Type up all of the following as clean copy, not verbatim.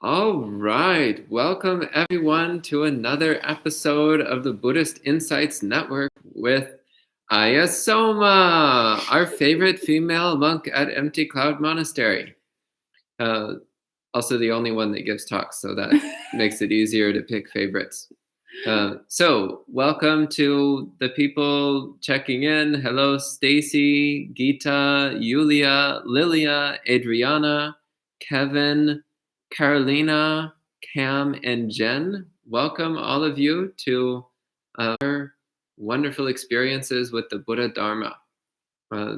All right. Welcome, everyone, to another episode of the Buddhist Insights Network with Ayyā, our favorite female monk at Empty Cloud Monastery. Also, the only one that gives talks, so that makes it easier to pick favorites. So, welcome to the people checking in. Hello, Stacy, Gita, Yulia, Lilia, Adriana, Kevin, Carolina, Cam, and Jen. Welcome, all of you, to our wonderful experiences with the Buddha Dharma.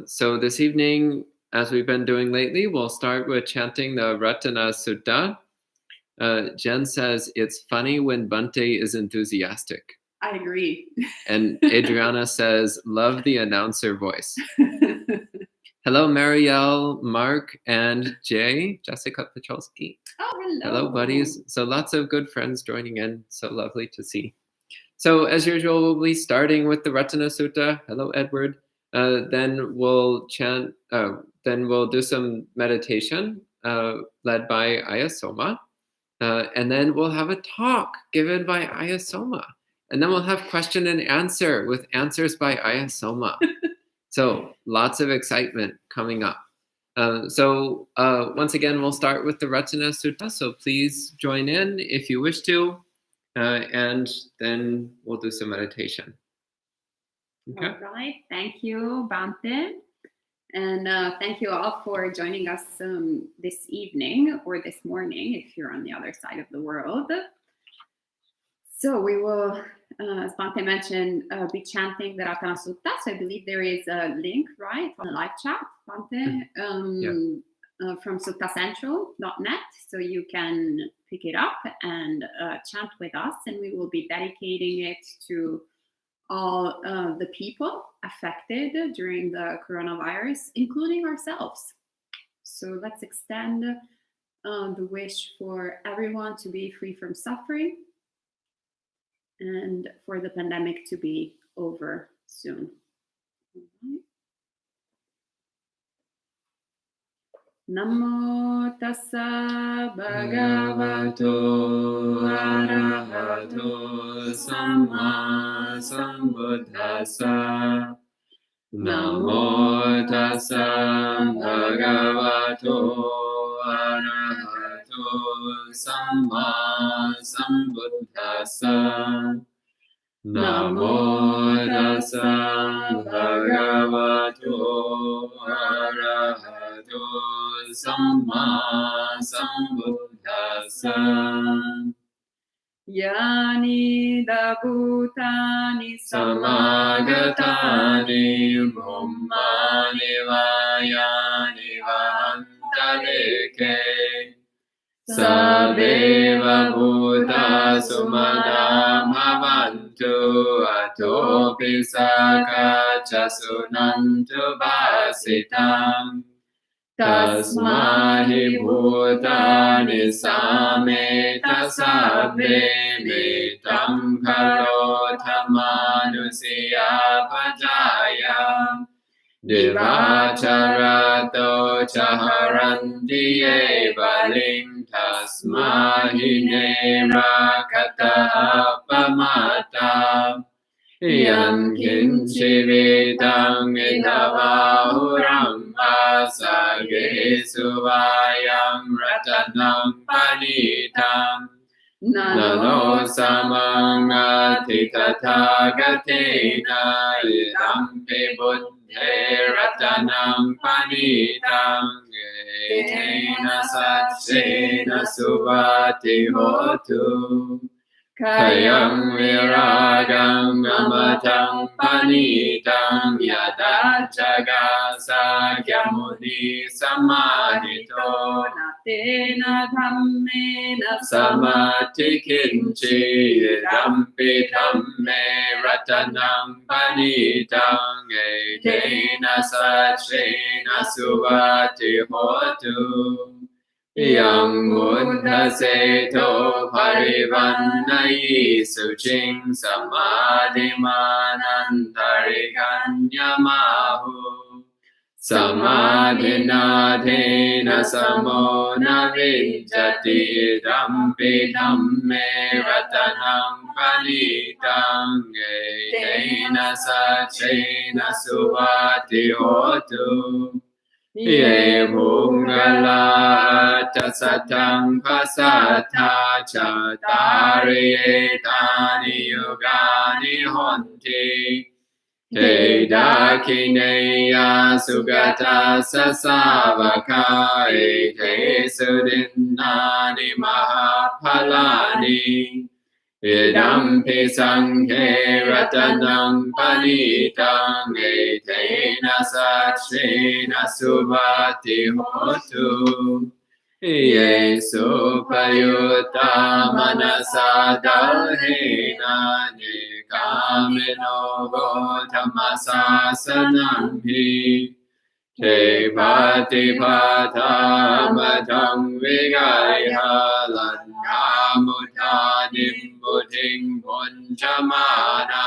So this evening, as we've been doing lately, we'll start with chanting the Ratana Sutta. Jen says, it's funny when Bhante is enthusiastic. I agree. And Adriana says, love the announcer voice. Hello, Marielle, Mark, and Jay, Jessica Petrolsky. Oh, hello. Hello, buddies. So lots of good friends joining in. So lovely to see. So as usual, we'll be starting with the Ratana Sutta. Hello, Edward. Then we'll chant. Then we'll do some meditation led by Ayyā Somā. And then we'll have a talk given by Ayyā Somā. And then we'll have question and answer with answers by Ayyā Somā. So lots of excitement coming up. So once again, we'll start with the Ratana Sutta. So please join in if you wish to. And then we'll do some meditation. Okay. All right. Thank you, Bhante. And thank you all for joining us this evening or this morning if you're on the other side of the world. So we will, as Bhante mentioned, be chanting the Ratana Sutta. So I believe there is a link, right, on the live chat, Bhante, from suttacentral.net. So you can pick it up and chant with us. And we will be dedicating it to all the people affected during the coronavirus, including ourselves. So let's extend the wish for everyone to be free from suffering and for the pandemic to be over soon. Namo tassa bhagavato arahato samma sambuddhassa. Namo tassa bhagavato arahato samma sambuddhassa. Namo tassa bhagavato arahato samma sambuddhassa. Yani da bhutani samagatani brahmani vayani vantareke. Sabeva bhuta sumana bhavantu atopi sakacha sunantu bhasitam. Tasmahi bhutani sameta sabbe mitam karota manusiya pajaya. Divacharato chaharanti evaling tasmahi nerakata apamata. Yan kinchivitam idavahurang asage suvayam ratanam panitam. Nano samangati tathagatena idampi buddhe ratanam panitam. Etena satsena suvati hotu. Kayam viragam amatam panitam yada jagasa gyamuni samadhito natena dhammena samati kinchi idampi dhamme ratanam panitam etena satsena suvati hotu. Yang Buddha Seto Parivannayi Suching Samadhi Manantari Kanyamahu Samadhinādhena samona vidyati idampi dhamme ratanam panitam etena sacena suvati hotu Ye bhungala tasatang pasatha chatari etani yogani honti Te dakineya sugata sasavaka ete sudinnani mahaphalani Idampi sanghe ratanam panitang etena sacena subhati hotu Ye supayutta manasa dalhena nikamino godhamasasanamhi Te patipata matang vigaya lankamutanim buddhing punchamana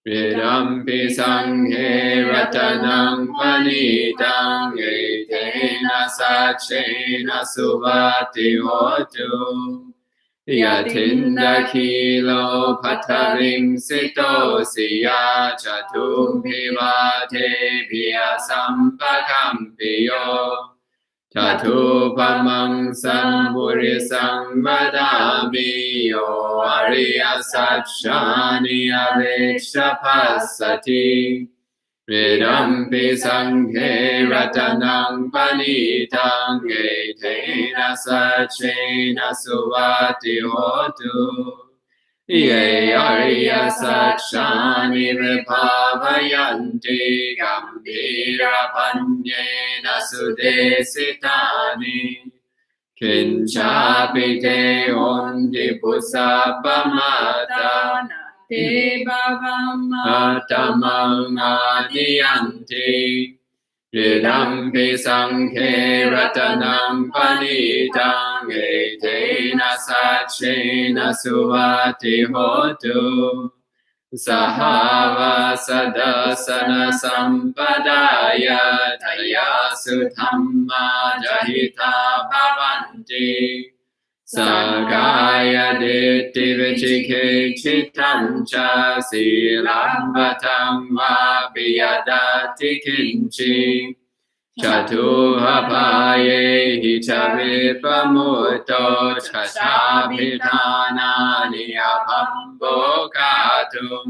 Vidampi sanghe ratanam panitang etena sacena suvati hotu Yatinda kilo pataring sito siya chatum pivate piya sampakampiyo Tatu pamang samburisang vadami yo ariya satchani aveksha passati Vidampi sanghe ratanang panitang etena sacena suvati hotu Ye ariya satchani vipavayanti gambhira panyena sudesitani Kinchapi te ondi pusapamata Te bhavamatamang adiyanti Idampi sanghe ratanam panitang etena sacena suvati hotu Sahava sadasana sampadaya taya suthamma jahita bhavanti Sagaya ditti vichike chitancha silambatang vabhiyadati kinchi Chatuhapaye hichavipamuto chashabhitanani abhambokatum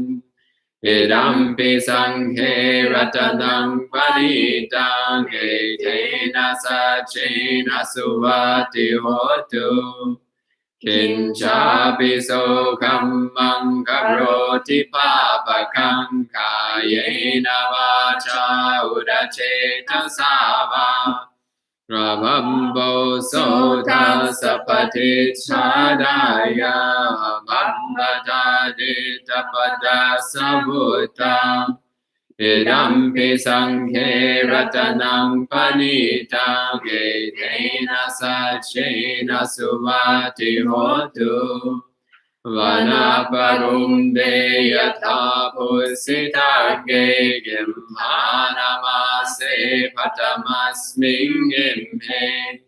Idampi sanghe ratanam panitang etena sacena suvati hotu Kinchapi sokham mangabroti papakam kayena vacha udacetasa Ramambo sota sapati chadaya Bambata dita pada sabuta Idampi sanghe ratanam panitang etena sacena suvati hotu Vanaparum deyatha pusitage gimhanamase patamasming gimhe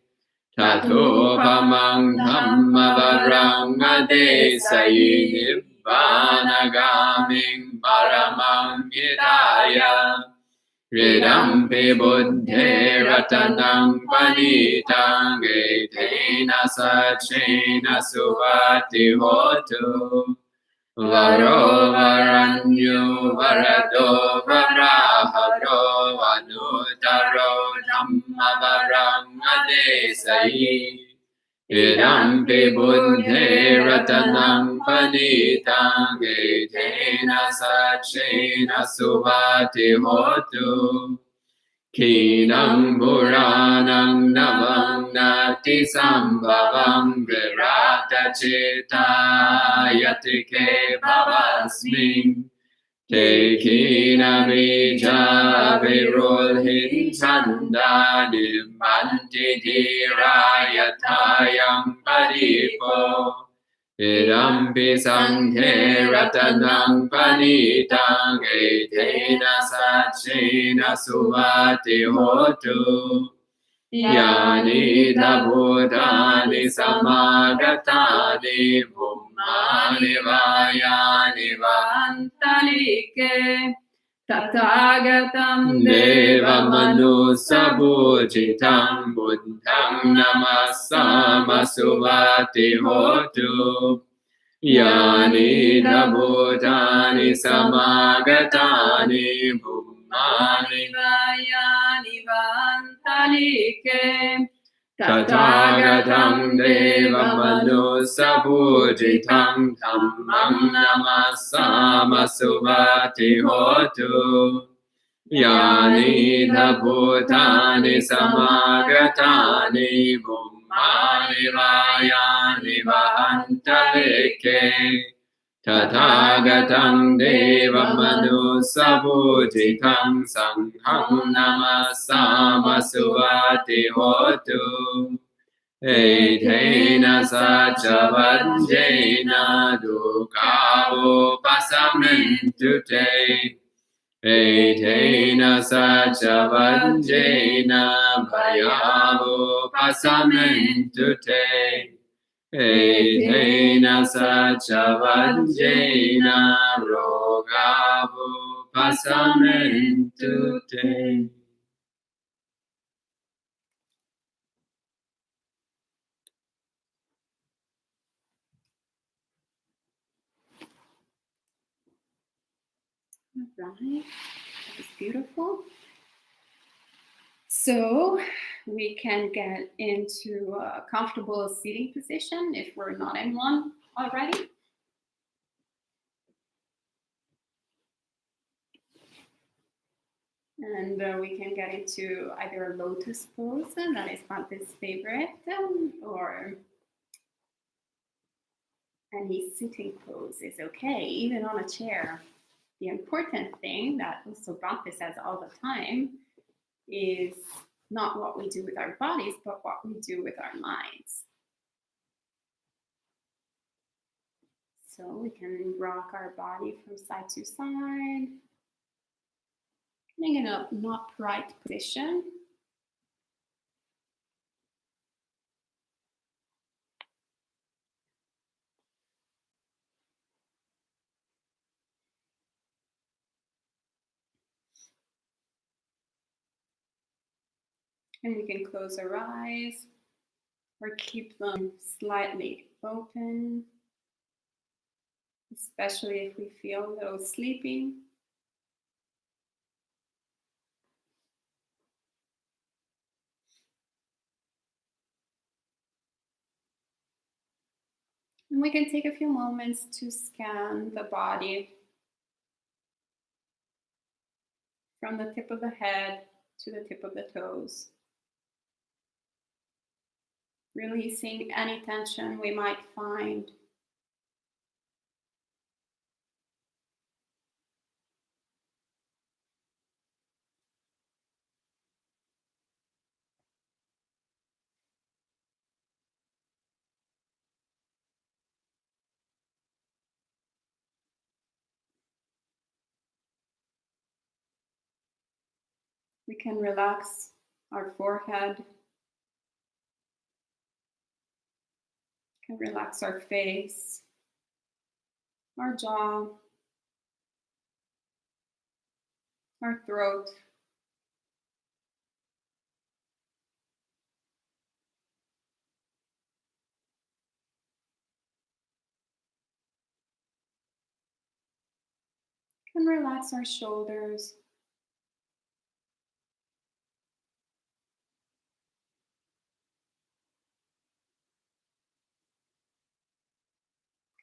Tatopamang dhammavarang adesayi nibbanagaming paramang hidaya Vidampi buddhe ratanang panitang etena sacena suvati hotu Varo varanyo varado varaharo anutaro dhammavarang adesayi Idampi buddhe ratanang panitang etena sacena suvati hotu Kinam puranang navang nati sambhavang virata cita yatike bhavasming Te kinamija virulhin chanda nimbanti dhirayatayam paripo Idampi sanghe ratanang panitang etena sachena suvati hotu. Yani dhabutani samagatani bhummani vayani vantalike. Tathagatam deva manusabhujitam buddham namassama suvati hotu. Yani dhabutani samagatani bhummani vayani vantalike. Tathagatam deva manusabhujitam dhammam namassama suvati hotu. Yani dhabutani samagatani bhummani vayani vantalike. Tathagatam deva manusabhujitam sangham namassama suvati hotu. Etena sachavajjena dukkavo pasamentu te. Etena sachavajjena bhayavo pasamentu te. Etena sachavajjena rogavo pasamentu te. All right, that was beautiful. So we can get into a comfortable seating position if we're not in one already. And we can get into either a lotus pose, that is Bhante's favorite, or any sitting pose is okay, even on a chair. The important thing that also Bhante says all the time is not what we do with our bodies, but what we do with our minds. So we can rock our body from side to side, getting in a upright position. And we can close our eyes or keep them slightly open, especially if we feel a little sleepy. And we can take a few moments to scan the body from the tip of the head to the tip of the toes, releasing any tension we might find. We can relax our forehead, can relax our face, our jaw, our throat. Can relax our shoulders.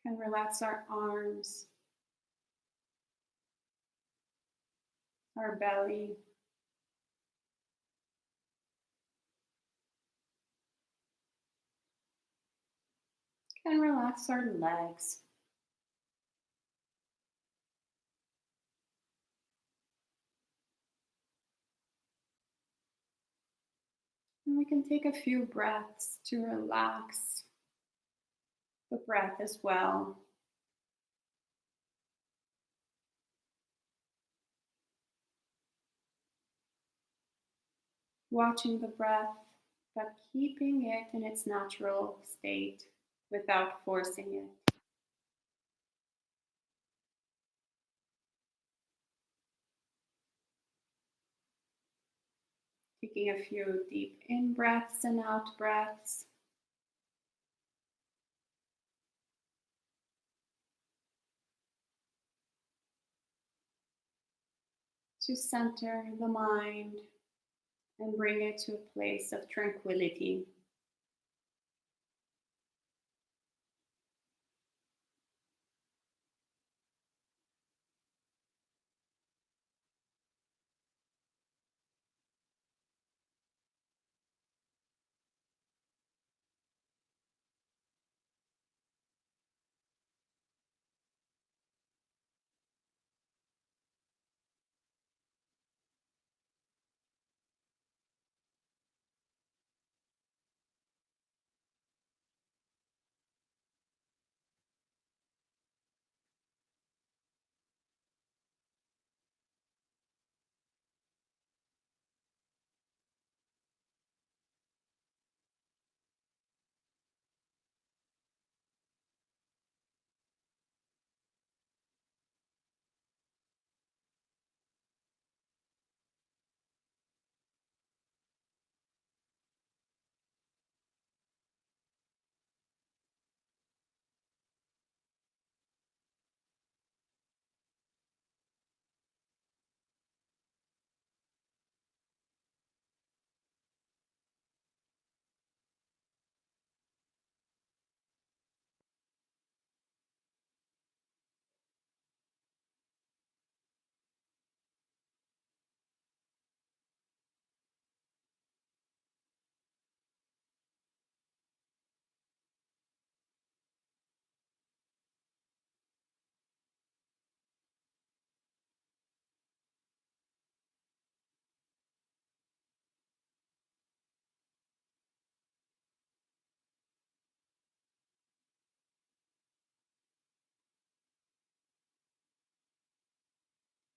Can relax our arms, our belly. Can relax our legs. And we can take a few breaths to relax the breath as well. Watching the breath, but keeping it in its natural state without forcing it. Taking a few deep in breaths and out breaths. To center the mind and bring it to a place of tranquility.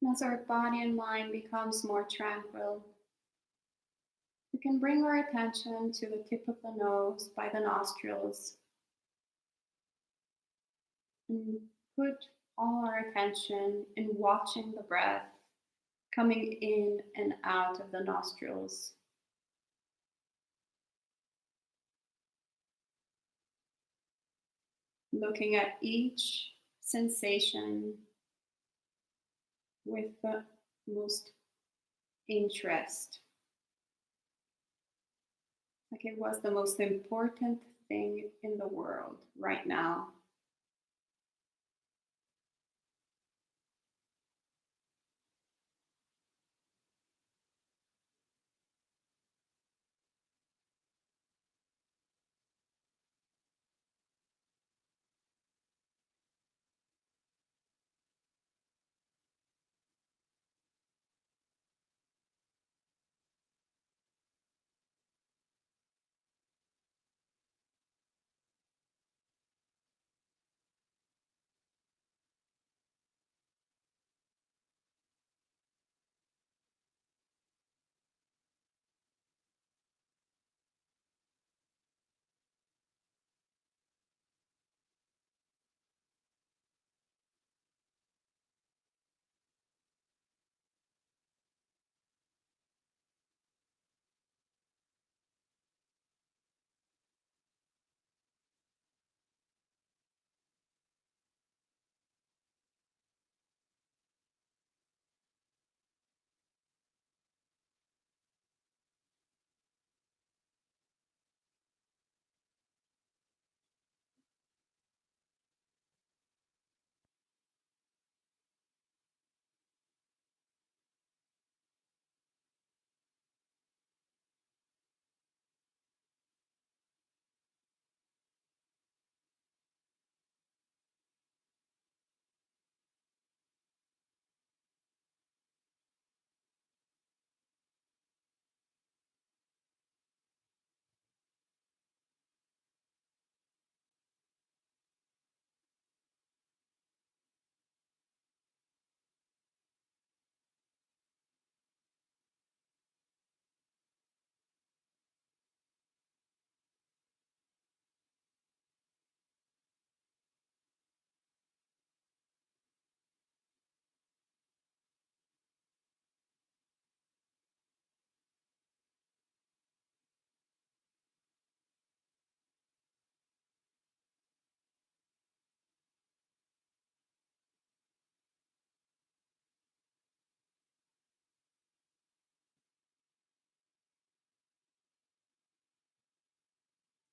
And as our body and mind becomes more tranquil, we can bring our attention to the tip of the nose by the nostrils and put all our attention in watching the breath coming in and out of the nostrils. Looking at each sensation with the most interest, like it was the most important thing in the world right now.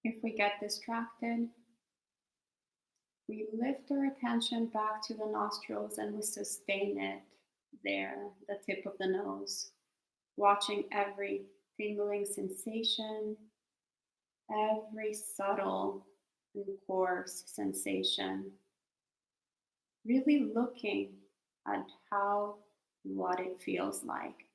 If we get distracted, we lift our attention back to the nostrils and we sustain it there, the tip of the nose, watching every tingling sensation, every subtle and coarse sensation, really looking at how what it feels like.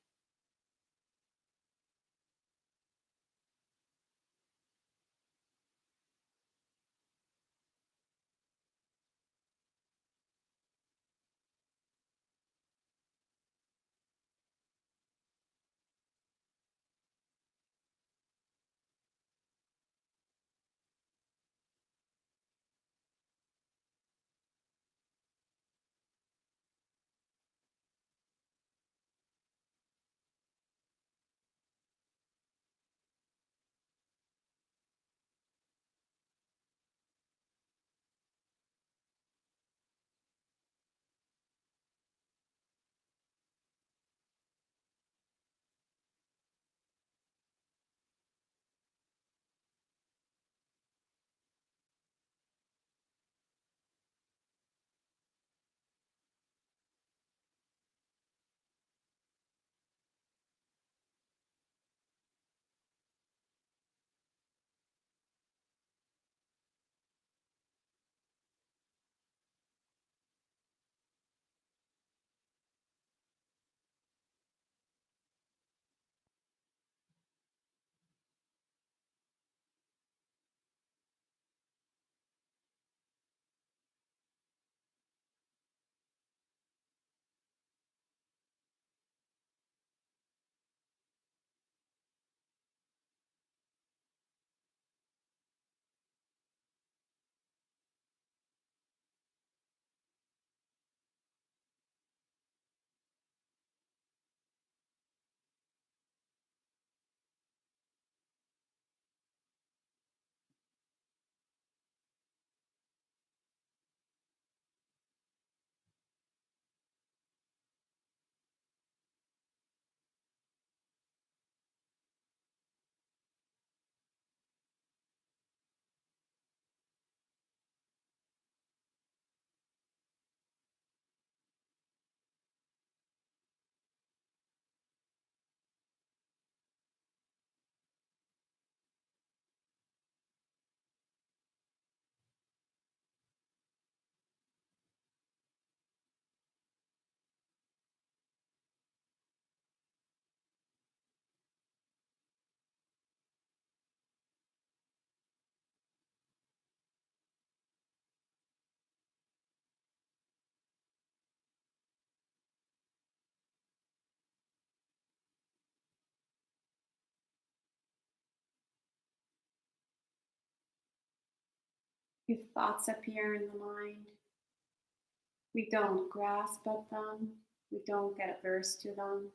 If thoughts appear in the mind, we don't grasp at them, we don't get averse to them.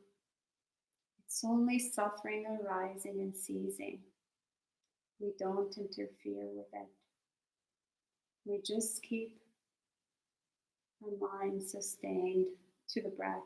It's only suffering arising and ceasing. We don't interfere with it. We just keep our mind sustained to the breath.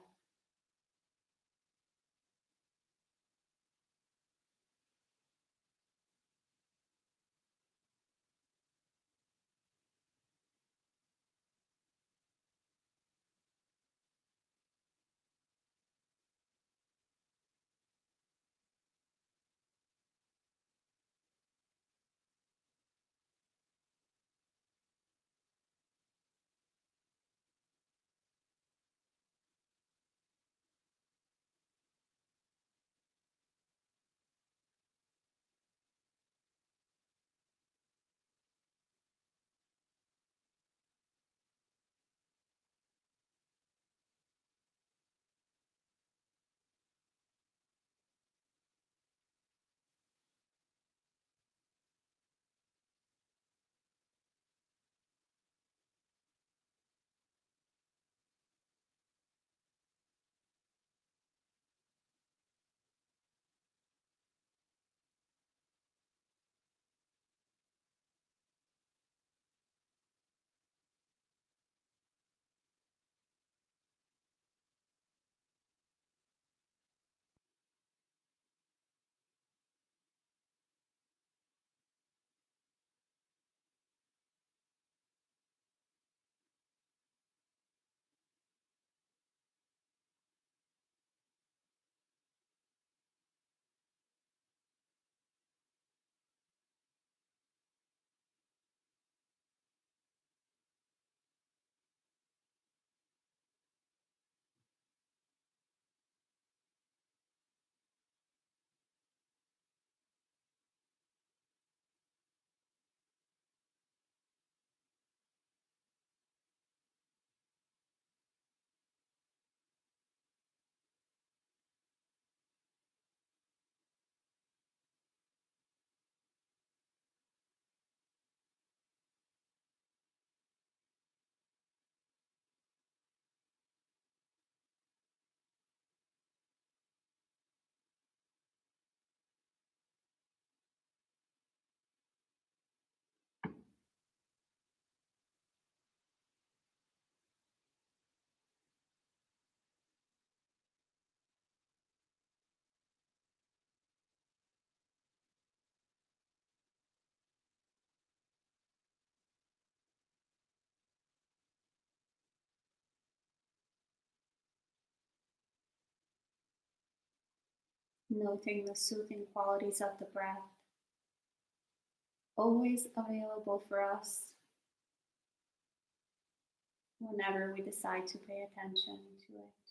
Noting the soothing qualities of the breath, always available for us whenever we decide to pay attention to it.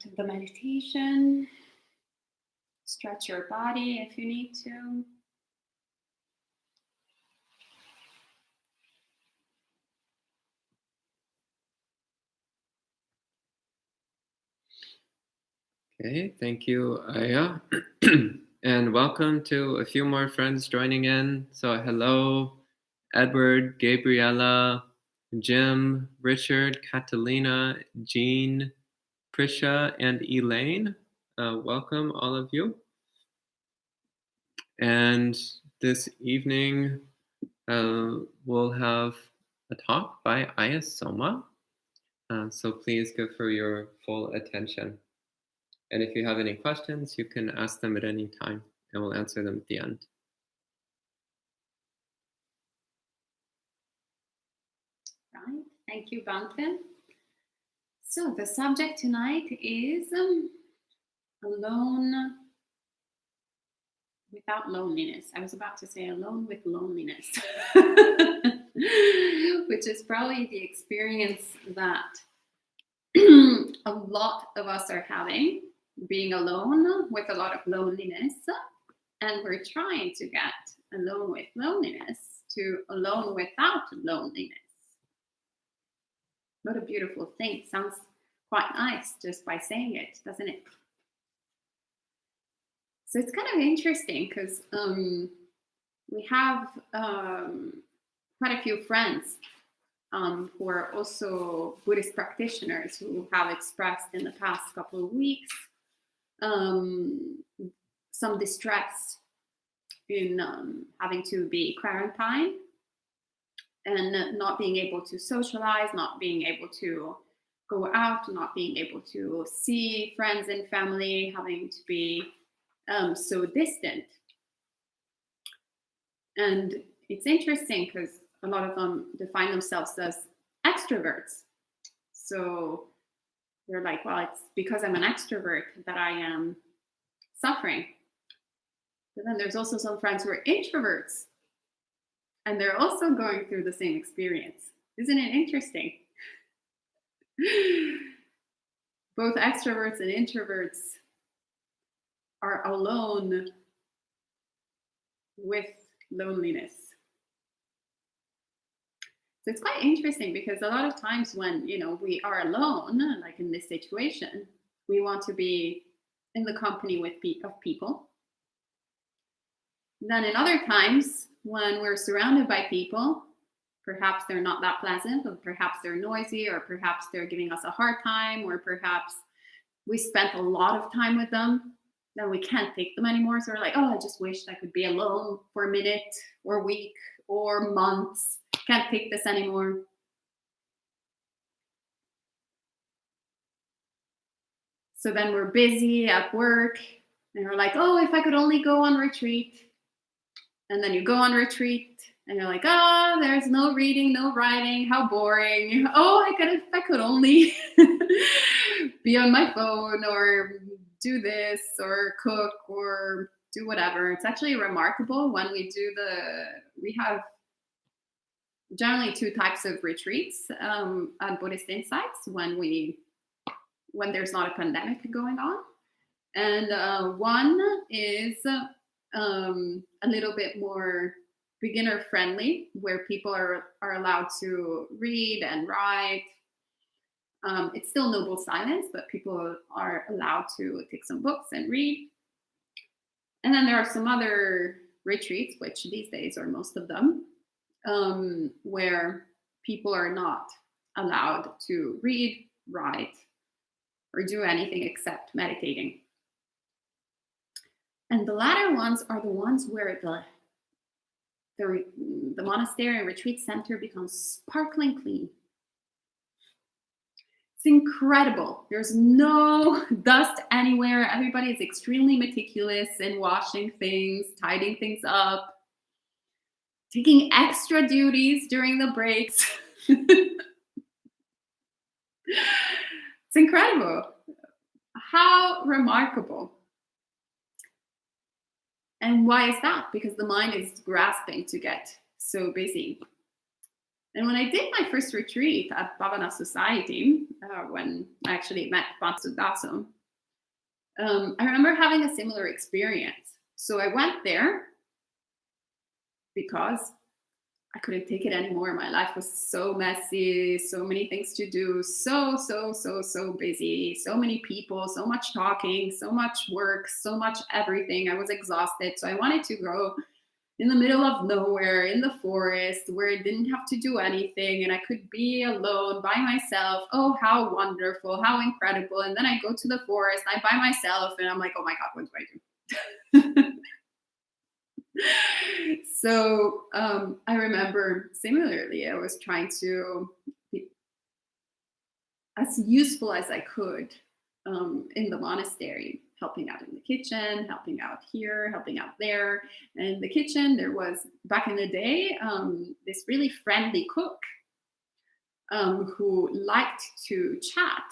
out of the meditation. Stretch your body if you need to. Okay, thank you, Ayyā. And welcome to a few more friends joining in. So hello, Edward, Gabriella, Jim, Richard, Catalina, Jean, Prisha, and Elaine. Welcome, all of you. And this evening, we'll have a talk by Ayyā Somā. So please give her your full attention. And if you have any questions, you can ask them at any time, and we'll answer them at the end. Right. Thank you, Bante. So the subject tonight is alone without loneliness. I was about to say alone with loneliness, which is probably the experience that a lot of us are having, being alone with a lot of loneliness. And we're trying to get alone with loneliness to alone without loneliness. What a beautiful thing. Sounds quite nice just by saying it, doesn't it? So it's kind of interesting because we have quite a few friends who are also Buddhist practitioners who have expressed in the past couple of weeks some distress in having to be quarantined and not being able to socialize, not being able to go out, not being able to see friends and family, having to be so distant. And it's interesting because a lot of them define themselves as extroverts. So they're like, well, it's because I'm an extrovert that I am suffering. But then there's also some friends who are introverts, and they're also going through the same experience. Isn't it interesting? Both extroverts and introverts are alone with loneliness. So it's quite interesting because a lot of times when, we are alone, like in this situation, we want to be in the company of people. Then in other times when we're surrounded by people, perhaps they're not that pleasant, or perhaps they're noisy, or perhaps they're giving us a hard time, or perhaps we spent a lot of time with them, then we can't take them anymore. So we're like, oh, I just wished I could be alone for a minute or a week or months. Can't take this anymore. So then we're busy at work and we're like, oh, if I could only go on retreat. And then you go on retreat and you're like, oh, there's no reading, no writing, how boring. Oh, if I could only be on my phone or do this or cook or do whatever. It's actually remarkable when we have generally two types of retreats at Buddhist Insights when there's not a pandemic going on. And one is a little bit more beginner friendly, where people are allowed to read and write. It's still noble silence, but people are allowed to take some books and read. And then there are some other retreats, which these days are most of them, where people are not allowed to read, write, or do anything except meditating. And the latter ones are the ones where the monastery and retreat center becomes sparkling clean. It's incredible. There's no dust anywhere. Everybody is extremely meticulous in washing things, tidying things up, taking extra duties during the breaks. It's incredible. How remarkable. And why is that? Because the mind is grasping to get so busy. And when I did my first retreat at Bhavana Society, when I actually met Bante Daso, I remember having a similar experience. So I went there because I couldn't take it anymore. My life was so messy, so many things to do, so busy, so many people, so much talking, so much work, so much everything. I was exhausted. So I wanted to go in the middle of nowhere, in the forest, where I didn't have to do anything and I could be alone by myself. Oh, how wonderful, how incredible. And then I go to the forest, I by myself, and I'm like, oh my God, what do I do? So I remember similarly, I was trying to be as useful as I could in the monastery, helping out in the kitchen, helping out here, helping out there. And in the kitchen, there was, back in the day, this really friendly cook who liked to chat.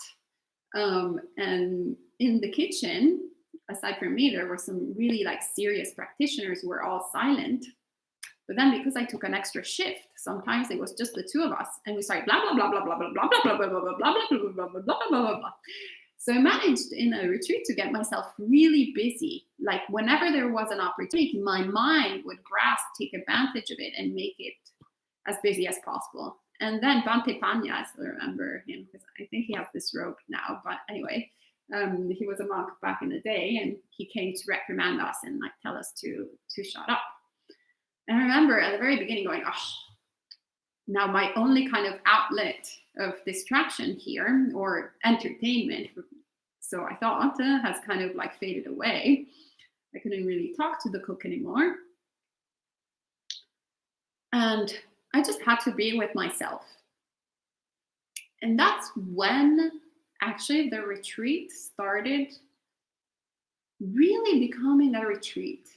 And in the kitchen, aside from me, there were some really like serious practitioners who were all silent. But then because I took an extra shift, sometimes it was just the two of us, and we started blah blah blah blah blah blah blah blah blah blah blah blah blah blah blah blah blah blah blah. So I managed in a retreat to get myself really busy. Like whenever there was an opportunity, my mind would grasp, take advantage of it, and make it as busy as possible. And then Bante Panya, I still remember him because I think he has this robe now. But anyway, he was a monk back in the day, and he came to reprimand us and like tell us to shut up. And I remember at the very beginning going, oh, now my only kind of outlet of distraction here or entertainment, so I thought, has kind of like faded away. I couldn't really talk to the cook anymore. And I just had to be with myself. And that's when actually the retreat started really becoming a retreat.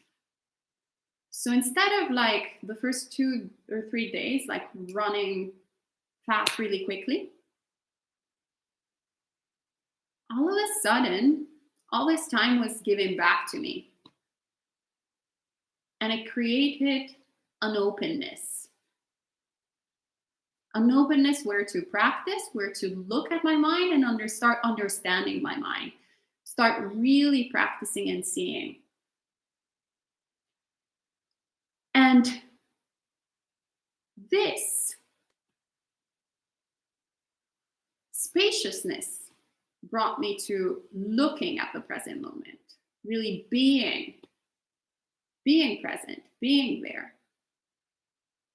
So instead of like the first 2 or 3 days, like running fast really quickly, all of a sudden, all this time was given back to me. And it created an openness. An openness where to practice, where to look at my mind and start understanding my mind. Start really practicing and seeing. And this spaciousness brought me to looking at the present moment, really being present, being there,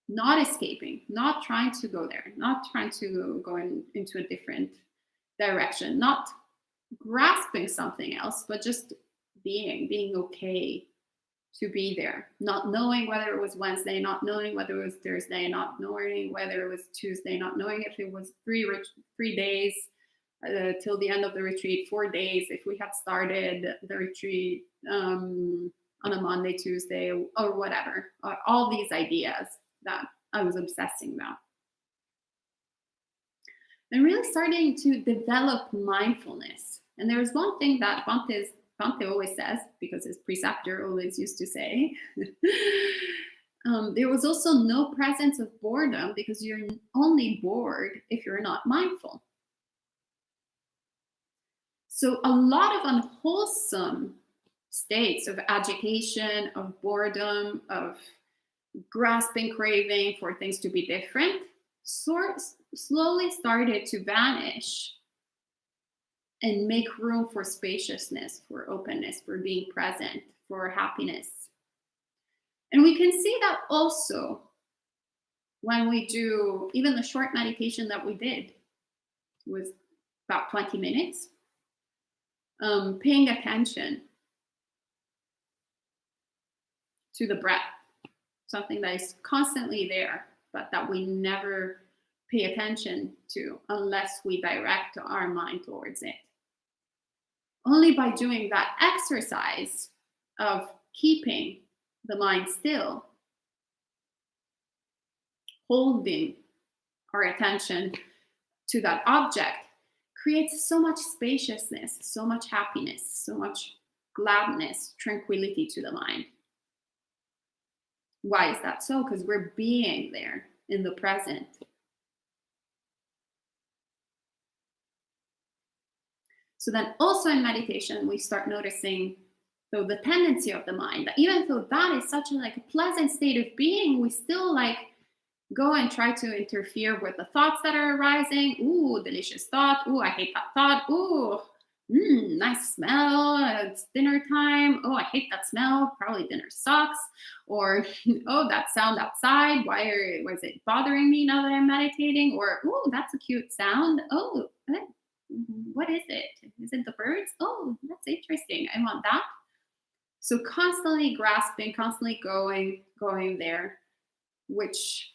not escaping, not trying to go there, not trying to go into a different direction, not grasping something else, but just being okay to be there, not knowing whether it was Wednesday, not knowing whether it was Thursday, not knowing whether it was Tuesday, not knowing if it was 3 days till the end of the retreat, 4 days, if we had started the retreat on a Monday, Tuesday, or whatever. All these ideas that I was obsessing about. And really starting to develop mindfulness. And there was one thing that Bante always says, because his preceptor always used to say, there was also no presence of boredom because you're only bored if you're not mindful. So a lot of unwholesome states of agitation, of boredom, of grasping, craving for things to be different, slowly started to vanish and make room for spaciousness, for openness, for being present, for happiness. And we can see that also when we do even the short meditation that we did. It was about 20 minutes. Paying attention to the breath, something that is constantly there, but that we never pay attention to unless we direct our mind towards it. Only by doing that exercise of keeping the mind still, holding our attention to that object, creates so much spaciousness, so much happiness, so much gladness, tranquility to the mind. Why is that so? Because we're being there in the present, So then also in meditation, we start noticing the tendency of the mind, that even though that is such a pleasant state of being, we still go and try to interfere with the thoughts that are arising. Ooh, delicious thought. Ooh, I hate that thought. Ooh, nice smell. It's dinner time. Oh, I hate that smell. Probably dinner sucks. Or, oh, that sound outside. Why is it bothering me now that I'm meditating? Or, oh, that's a cute sound. Oh, what is it? Is it the birds? Oh, that's interesting. I want that. So constantly grasping, constantly going there, which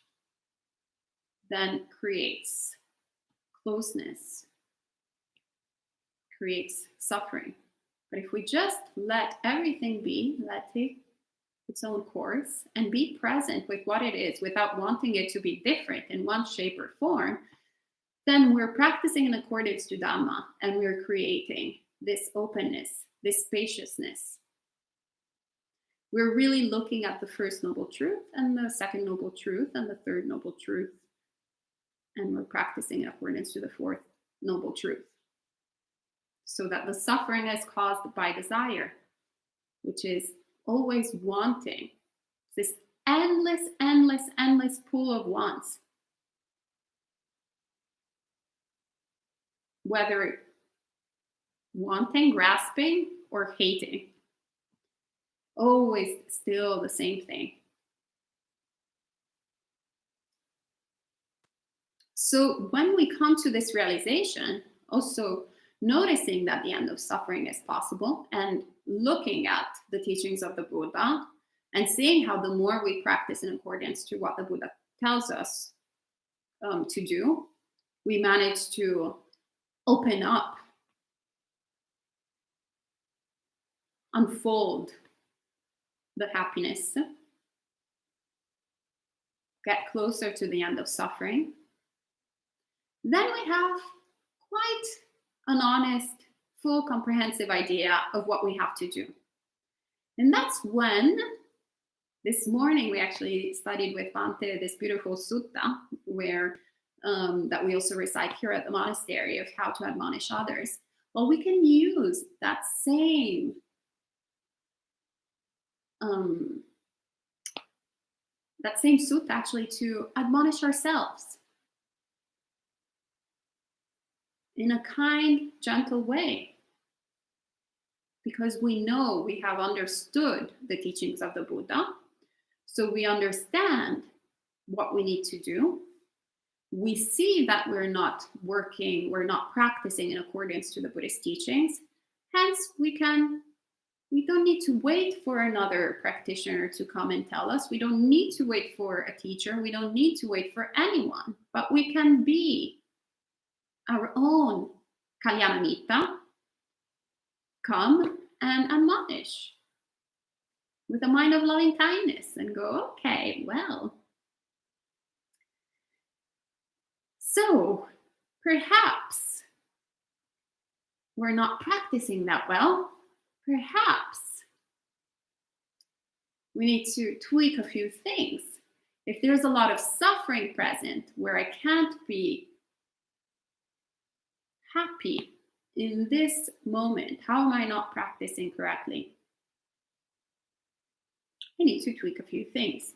then creates closeness, creates suffering. But if we just let everything be, let take its own course, and be present with what it is without wanting it to be different in one shape or form, then we're practicing in accordance to Dhamma, and we're creating this openness, this spaciousness. We're really looking at the first noble truth and the second noble truth and the third noble truth. And we're practicing in accordance to the fourth noble truth. So that the suffering is caused by desire, which is always wanting, this endless pool of wants. Whether wanting, grasping, or hating. Always still the same thing. So when we come to this realization, also noticing that the end of suffering is possible and looking at the teachings of the Buddha and seeing how the more we practice in accordance to what the Buddha tells us to do, we manage to open up, unfold the happiness, get closer to the end of suffering. Then we have quite an honest, full, comprehensive idea of what we have to do. And that's when, this morning, we actually studied with Bante this beautiful sutta, where that we also recite here at the monastery, of how to admonish others. Well, we can use that same sutta actually to admonish ourselves in a kind, gentle way, because we know we have understood the teachings of the Buddha, so we understand what we need to do. We see that we're not working, we're not practicing in accordance to the Buddhist teachings. Hence, we don't need to wait for another practitioner to come and tell us. We don't need to wait for a teacher. We don't need to wait for anyone. But we can be our own Kalyanamitta, come and admonish with a mind of loving kindness and go, okay, well, so perhaps we're not practicing that well. Perhaps we need to tweak a few things. If there's a lot of suffering present where I can't be happy in this moment, how am I not practicing correctly? I need to tweak a few things.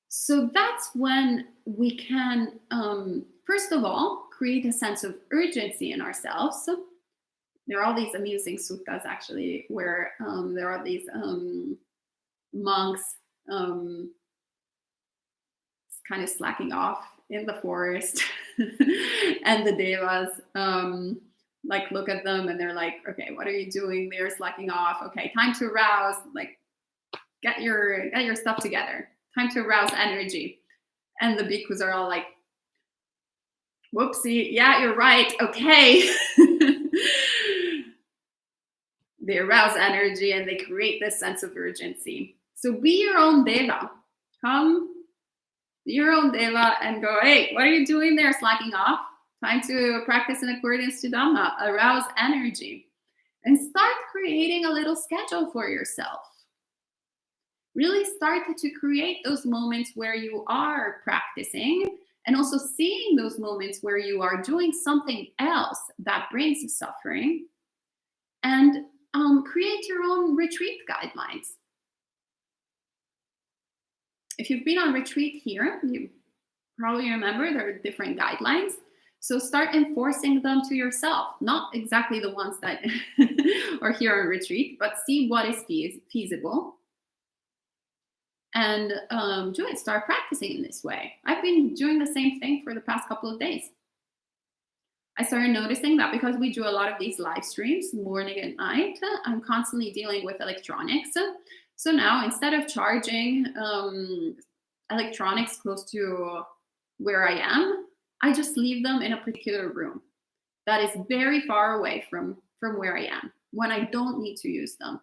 So that's when we can, first of all, create a sense of urgency in ourselves. So there are all these amusing suttas, actually, where there are these monks kind of slacking off in the forest, and the devas look at them and they're like, okay, what are you doing? They're slacking off. Okay, time to arouse. Get your stuff together. Time to arouse energy. And the bhikkhus are all like, whoopsie, yeah, you're right. Okay. They arouse energy and they create this sense of urgency. So be your own deva. Come, be your own deva and go, hey, what are you doing there slacking off? Time to practice in accordance to Dhamma. Arouse energy. And start creating a little schedule for yourself. Really start to create those moments where you are practicing And also seeing those moments where you are doing something else that brings suffering, and create your own retreat guidelines. If you've been on retreat here, you probably remember there are different guidelines. So start enforcing them to yourself, not exactly the ones that are here on retreat, but see what is feasible and do it. Start practicing in this way. I've been doing the same thing for the past couple of days. I started noticing that because we do a lot of these live streams morning and night, I'm constantly dealing with electronics. So now, instead of charging electronics close to where I am, I just leave them in a particular room that is very far away from where I am when I don't need to use them.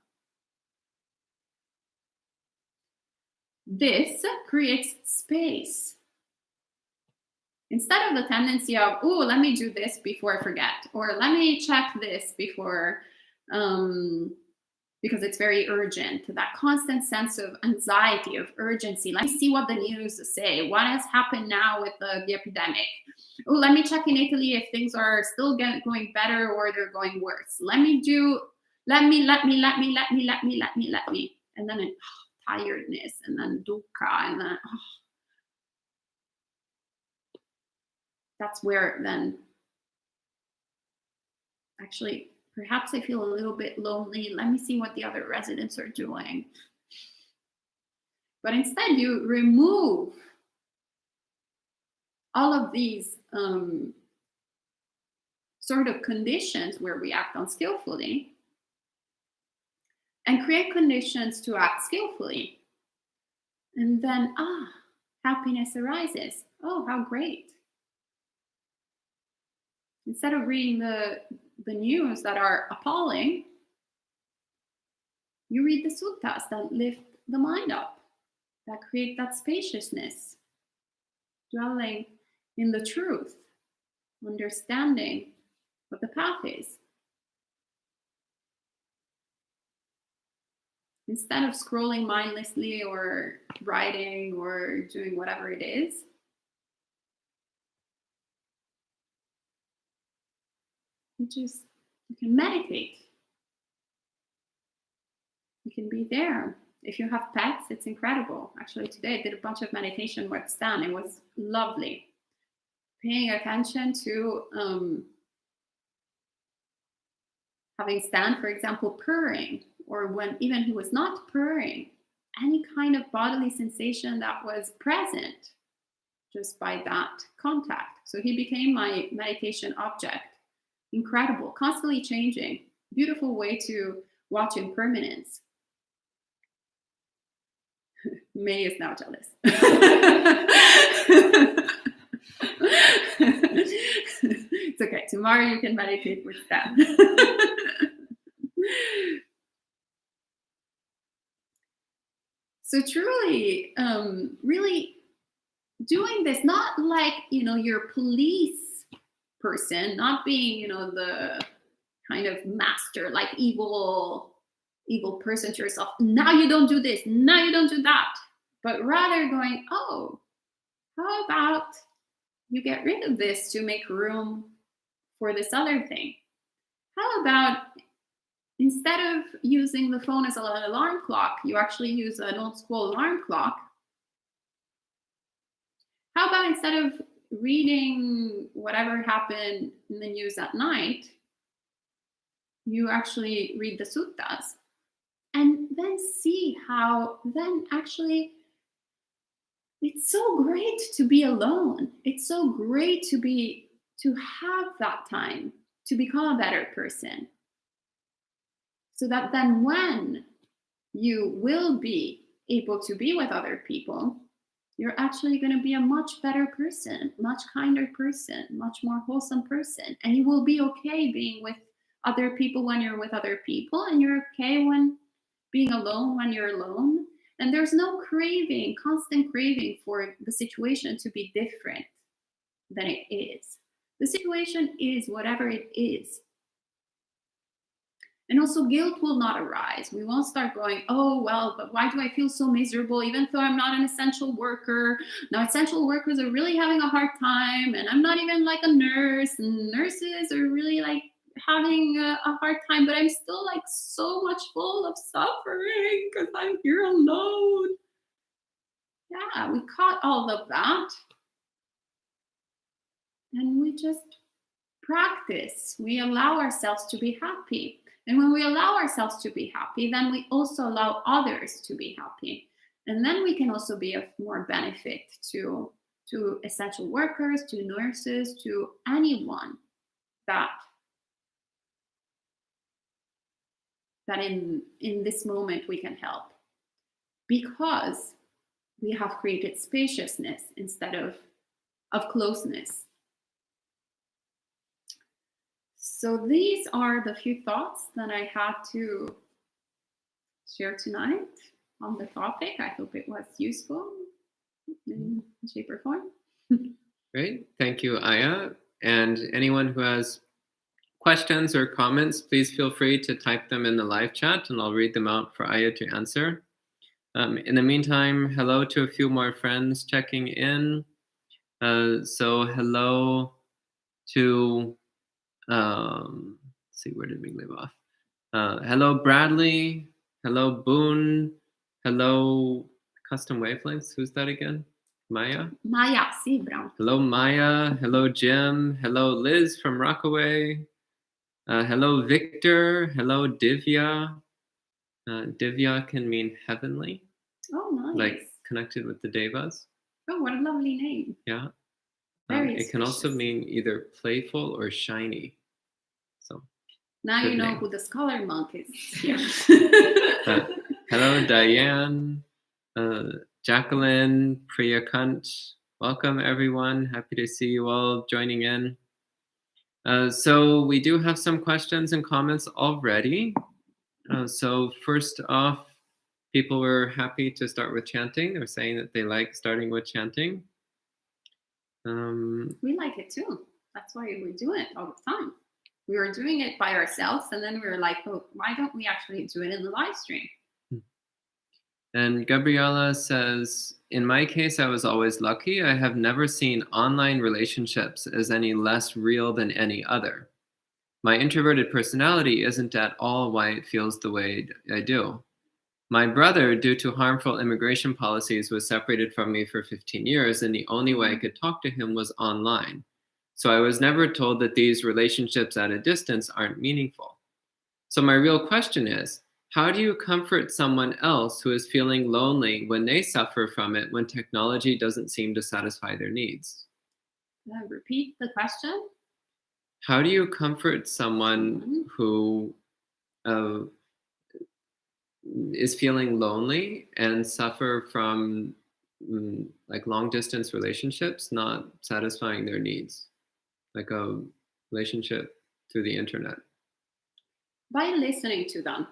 This creates space. Instead of the tendency of, oh, let me do this before I forget, or let me check this before, because it's very urgent, that constant sense of anxiety, of urgency. Let me see what the news say. What has happened now with the epidemic? Oh, let me check in Italy if things are still going better or they're going worse. Let me. And then tiredness, and then dukkha, and then that's where then actually perhaps I feel a little bit lonely. Let me see what the other residents are doing. But instead you remove all of these sort of conditions where we act unskillfully and create conditions to act skillfully. And then, happiness arises. Oh, how great. Instead of reading the news that are appalling, you read the suttas that lift the mind up, that create that spaciousness, dwelling in the truth, understanding what the path is. Instead of scrolling mindlessly or writing or doing whatever it is, you can meditate. You can be there. If you have pets, it's incredible. Actually, today I did a bunch of meditation with Stan. It was lovely. Paying attention to having Stan, for example, purring, or when even he was not purring, any kind of bodily sensation that was present just by that contact. So he became my meditation object. Incredible, constantly changing. Beautiful way to watch impermanence. May is now jealous. It's okay. Tomorrow you can meditate with Stan. So truly, really doing this, not like, your police person, not being, the kind of master, like evil person to yourself. Now you don't do this. Now you don't do that. But rather going, oh, how about you get rid of this to make room for this other thing? How about instead of using the phone as an alarm clock, you actually use an old school alarm clock? How about instead of reading whatever happened in the news at night, you actually read the suttas? And then see how then actually it's so great to be alone. It's so great to have that time to become a better person. So that then when you will be able to be with other people, you're actually going to be a much better person, much kinder person, much more wholesome person. And you will be okay being with other people when you're with other people, and you're okay when being alone when you're alone. And there's no constant craving for the situation to be different than it is. The situation is whatever it is. And also guilt will not arise. We won't start going, oh, well, but why do I feel so miserable even though I'm not an essential worker? Now, essential workers are really having a hard time, and I'm not even like a nurse, and nurses are really like having a hard time, but I'm still like so much full of suffering because I'm here alone. Yeah, we caught all of that, and we just practice. We allow ourselves to be happy. And when we allow ourselves to be happy, then we also allow others to be happy. And then we can also be of more benefit to essential workers, to nurses, to anyone that in this moment we can help. Because we have created spaciousness instead of closeness. So these are the few thoughts that I had to share tonight on the topic. I hope it was useful in shape or form. Great. Thank you, Ayyā. And anyone who has questions or comments, please feel free to type them in the live chat, and I'll read them out for Ayyā to answer. In the meantime, hello to a few more friends checking in. So hello to, let's see, where did we leave off? Hello, Bradley. Hello, Boone. Hello, Custom Wavelengths. Who's that again? Maya? Maya, sì, bravo. Hello, Maya. Hello, Jim. Hello, Liz from Rockaway. Hello, Victor. Hello, Divya. Divya can mean heavenly. Oh, nice. Like connected with the Devas. Oh, what a lovely name. Yeah. Very it can also auspicious. mean either playful or shiny. So now good you know name. who the scholar monk is here. Hello, Diane, Jacqueline, Priya Kunt. Welcome, everyone. Happy to see you all joining in. So we do have some questions and comments already. So first off, people were happy to start with chanting. They're saying that they like starting with chanting. We like it too. That's why we do it all the time. We were doing it by ourselves, and then we were like, oh, why don't we actually do it in the live stream? And Gabriella says, in my case, I was always lucky. I have never seen online relationships as any less real than any other. My introverted personality isn't at all why it feels the way I do. My brother, due to harmful immigration policies, was separated from me for 15 years, and the only way I could talk to him was online. So I was never told that these relationships at a distance aren't meaningful. So my real question is, how do you comfort someone else who is feeling lonely when they suffer from it when technology doesn't seem to satisfy their needs? Repeat the question. How do you comfort someone who is feeling lonely and suffer from like long distance relationships not satisfying their needs, like a relationship through the internet? By listening to them.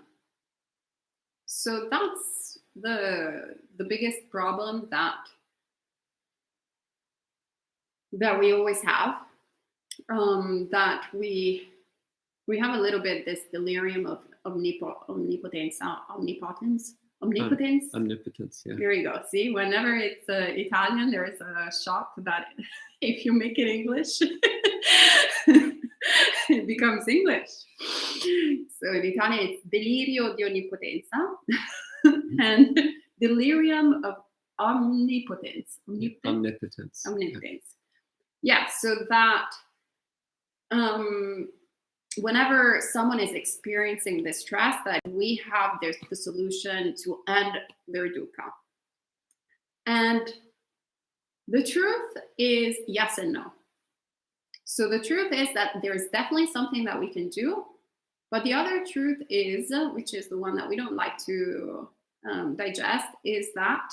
So that's the biggest problem that we always have. That we have a little bit this delirium of omnipotence. Yeah. Here you go. See, whenever it's Italian, there is a shot that if you make it English, it becomes English. So in Italian, it's delirio di onnipotenza and delirium of omnipotence. Omnipotence. Yeah, so that whenever someone is experiencing this stress, that we have there's the solution to end their dukkha. And the truth is yes and no. So the truth is that there's definitely something that we can do, but the other truth is, which is the one that we don't like to digest, is that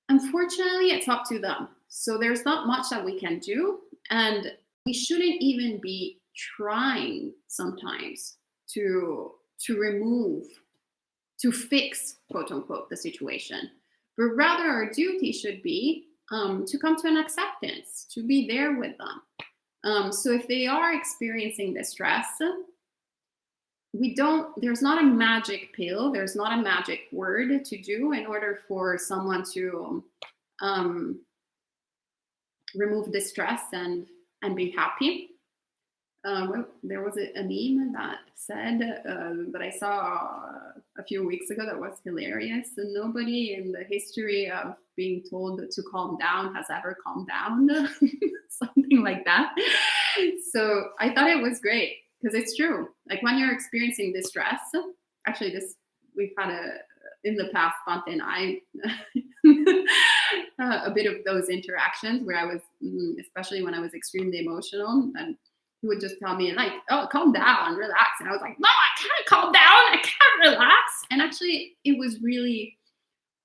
unfortunately it's up to them. So there's not much that we can do, and we shouldn't even be trying sometimes to remove, to fix, quote unquote, the situation. But rather our duty should be to come to an acceptance, to be there with them. So if they are experiencing the stress, there's not a magic pill, there's not a magic word to do in order for someone to remove the stress and be happy. There was a meme that said that I saw a few weeks ago that was hilarious. And nobody in the history of being told to calm down has ever calmed down, something like that. So I thought it was great because it's true. Like when you're experiencing distress, actually, we've had in the past, Bante and I, a bit of those interactions where I was, especially when I was extremely emotional, and he would just tell me like, "Oh, calm down, relax," and I was like, "No, I can't calm down. I can't relax." And actually, it was really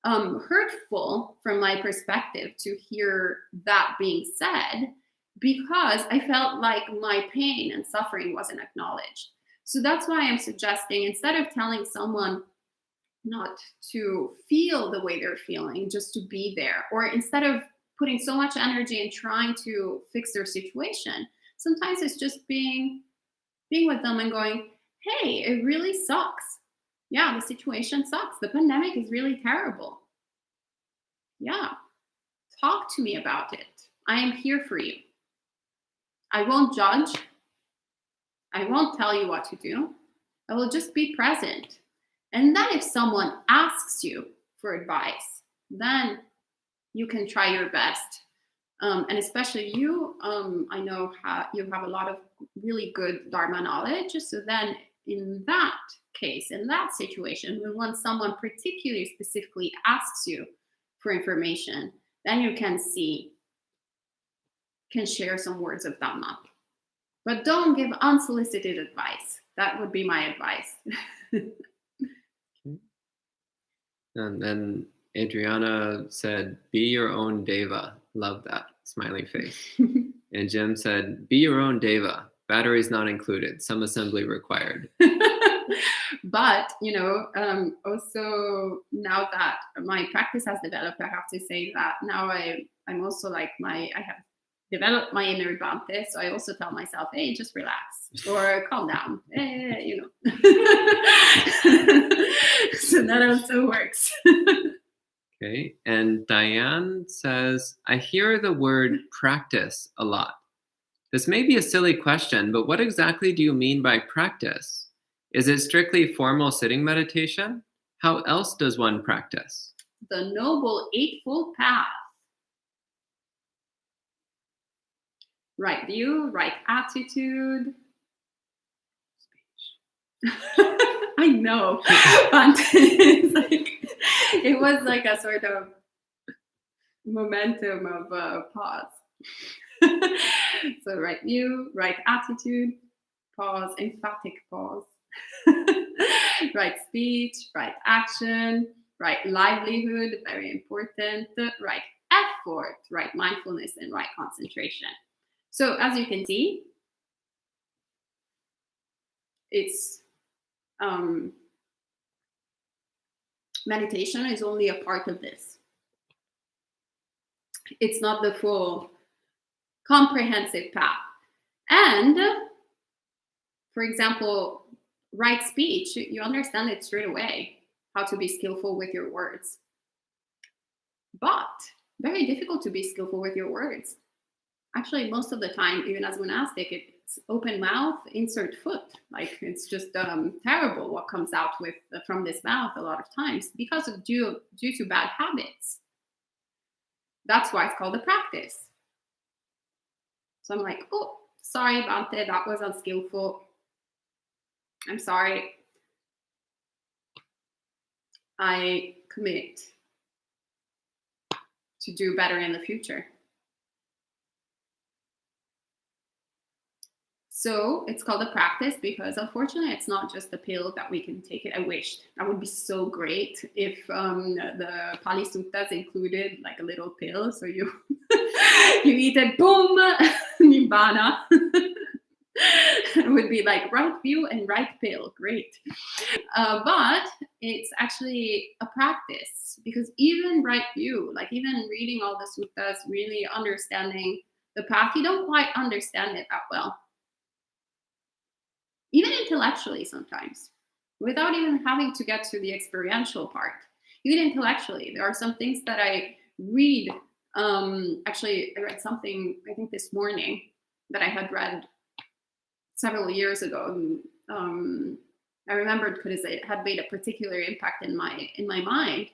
hurtful from my perspective to hear that being said, because I felt like my pain and suffering wasn't acknowledged. So that's why I'm suggesting, instead of telling someone not to feel the way they're feeling, just to be there, or instead of putting so much energy in trying to fix their situation, sometimes it's just being with them and going, "Hey, it really sucks. Yeah, the situation sucks. The pandemic is really terrible. Yeah, talk to me about it. I am here for you. I won't judge. I won't tell you what to do. I will just be present." And then if someone asks you for advice, then you can try your best. And especially you, I know you have a lot of really good Dharma knowledge. So then in that case, in that situation, when someone particularly specifically asks you for information, then you can share some words of Dhamma. But don't give unsolicited advice. That would be my advice. And then Adriana said, "Be your own deva." Love that. Smiley face. And Jim said, "Be your own deva. Batteries not included. Some assembly required." But, also now that my practice has developed, I have to say that now I'm also like I have developed my inner Bhante. So I also tell myself, "Hey, just relax," or "Calm down." So that also works. Okay. And Diane says, "I hear the word practice a lot. This may be a silly question, but what exactly do you mean by practice? Is it strictly formal sitting meditation? How else does one practice?" The Noble Eightfold Path. Right view, right attitude. I know. But it was like a sort of momentum of pause. So right view, right attitude, pause, emphatic pause. Right speech, right action, right livelihood, very important, right effort, right mindfulness, and right concentration. So as you can see, it's meditation is only a part of this. It's not the full comprehensive path. And for example, right speech, you understand it straight away, how to be skillful with your words. But very difficult to be skillful with your words. Actually, most of the time, even as monastic, it's open mouth, insert foot. Like it's just terrible what comes out from this mouth a lot of times because of due to bad habits. That's why it's called a practice. So I'm like, "Oh, sorry, Bante, that was unskillful. I'm sorry. I commit to do better in the future." So it's called a practice because unfortunately it's not just a pill that we can take it. I wished that would be so great if the Pali Suttas included like a little pill. So you eat it, boom, nibbana. It would be like right view and right pill. Great. But it's actually a practice because even right view, like even reading all the suttas, really understanding the path, you don't quite understand it that well. even intellectually sometimes, without even having to get to the experiential part. Even intellectually, there are some things that I read. Actually, I read something, I think this morning, that I had read several years ago. I remembered because it had made a particular impact in my mind.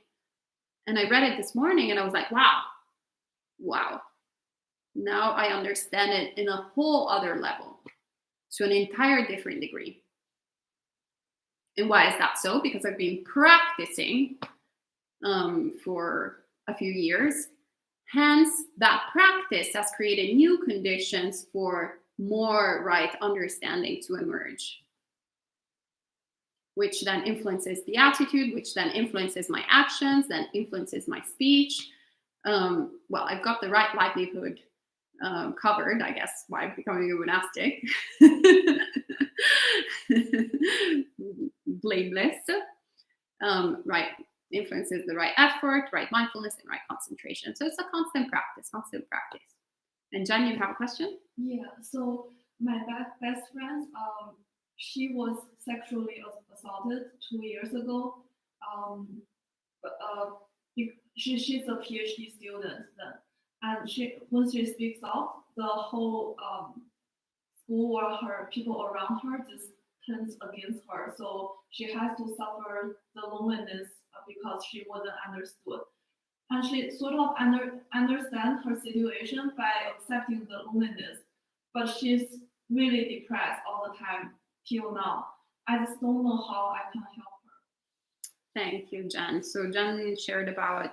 And I read it this morning and I was like, wow. Now I understand it in a whole other level, to an entire different degree. And why is that so? Because I've been practicing for a few years. Hence, that practice has created new conditions for more right understanding to emerge, which then influences the attitude, which then influences my actions, then influences my speech. Well, I've got the right livelihood covered, I guess, by becoming a monastic. Blameless. Right influences the right effort, right mindfulness, and right concentration. So it's a constant practice. And Jen, you have a question? Yeah, so my best friend, she was sexually assaulted 2 years ago. But, she's a PhD student then, and when she speaks up, the whole school or her people around her just turns against her. So she has to suffer the loneliness because she wasn't understood. And she sort of understands her situation by accepting the loneliness, but she's really depressed all the time till now. I just don't know how I can help her. Thank you, Jen. So Jen shared about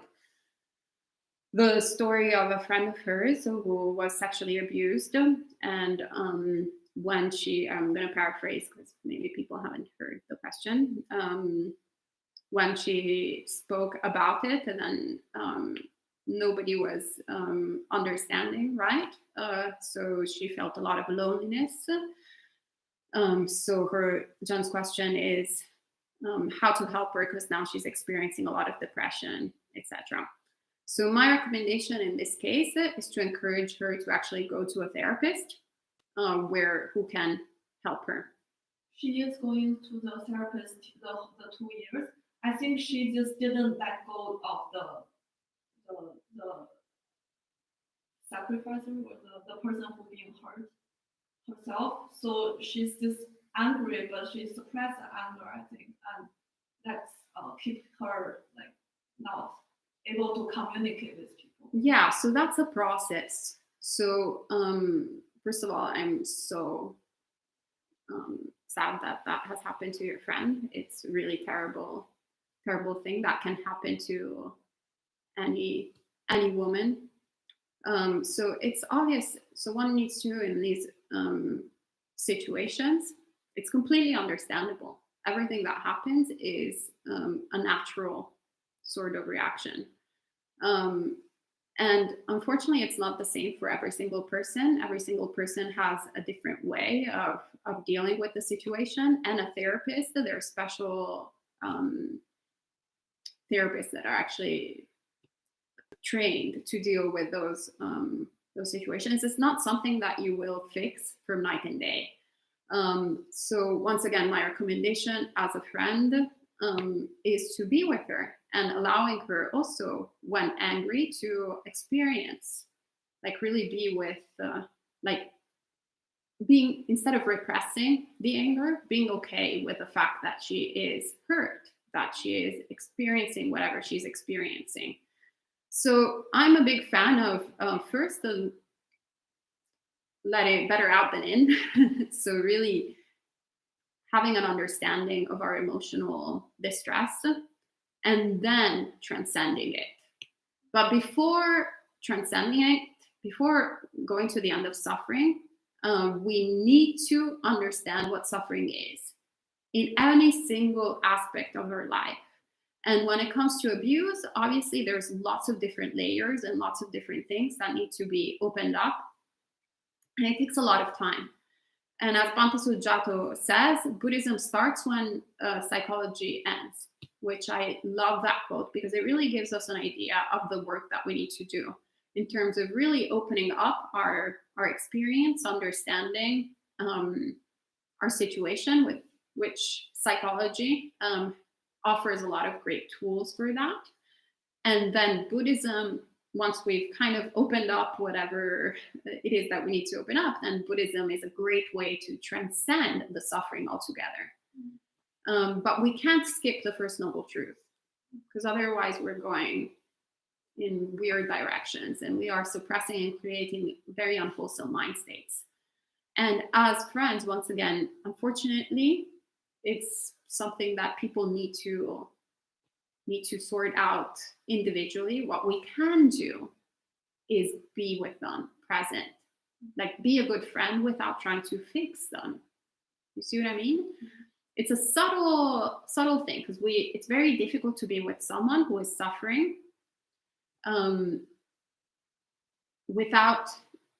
the story of a friend of hers who was sexually abused, and when she, I'm going to paraphrase because maybe people haven't heard the question, when she spoke about it, and then nobody was understanding, right? So she felt a lot of loneliness. So Jen's question is how to help her, because now she's experiencing a lot of depression, etc. So my recommendation in this case is to encourage her to actually go to a therapist who can help her. She is going to the therapist the 2 years. I think she just didn't let go of the sacrificer or the person who being hurt herself. So she's just angry, but she suppressed the anger, I think, and that's keep her like not able to communicate with people. Yeah, so that's a process. So first of all, I'm so sad that has happened to your friend. It's a really terrible thing that can happen to any woman. So it's obvious. So one needs to, in these situations, it's completely understandable. Everything that happens is a natural sort of reaction. And unfortunately, it's not the same for every single person. Every single person has a different way of dealing with the situation. And a therapist, there are special therapists that are actually trained to deal with those situations. It's not something that you will fix from night and day. So once again, my recommendation as a friend is to be with her and allowing her also, when angry, to experience, like really be with, like being, instead of repressing the anger, being okay with the fact that she is hurt, that she is experiencing whatever she's experiencing. So I'm a big fan of first let it better out than in. So really having an understanding of our emotional distress and then transcending it. But before transcending it, before going to the end of suffering, we need to understand what suffering is in any single aspect of our life. And when it comes to abuse, obviously there's lots of different layers and lots of different things that need to be opened up. And it takes a lot of time. And as Bhante Sujato says, Buddhism starts when psychology ends, which I love that quote because it really gives us an idea of the work that we need to do in terms of really opening up our experience, understanding our situation, with which psychology offers a lot of great tools for that. And then Buddhism, once we've kind of opened up whatever it is that we need to open up, then Buddhism is a great way to transcend the suffering altogether. But we can't skip the First Noble Truth, because otherwise we're going in weird directions and we are suppressing and creating very unwholesome mind states. And as friends, once again, unfortunately, it's something that people need to sort out individually. What we can do is be with them, present, like be a good friend without trying to fix them. You see what I mean? It's a subtle thing, because it's very difficult to be with someone who is suffering without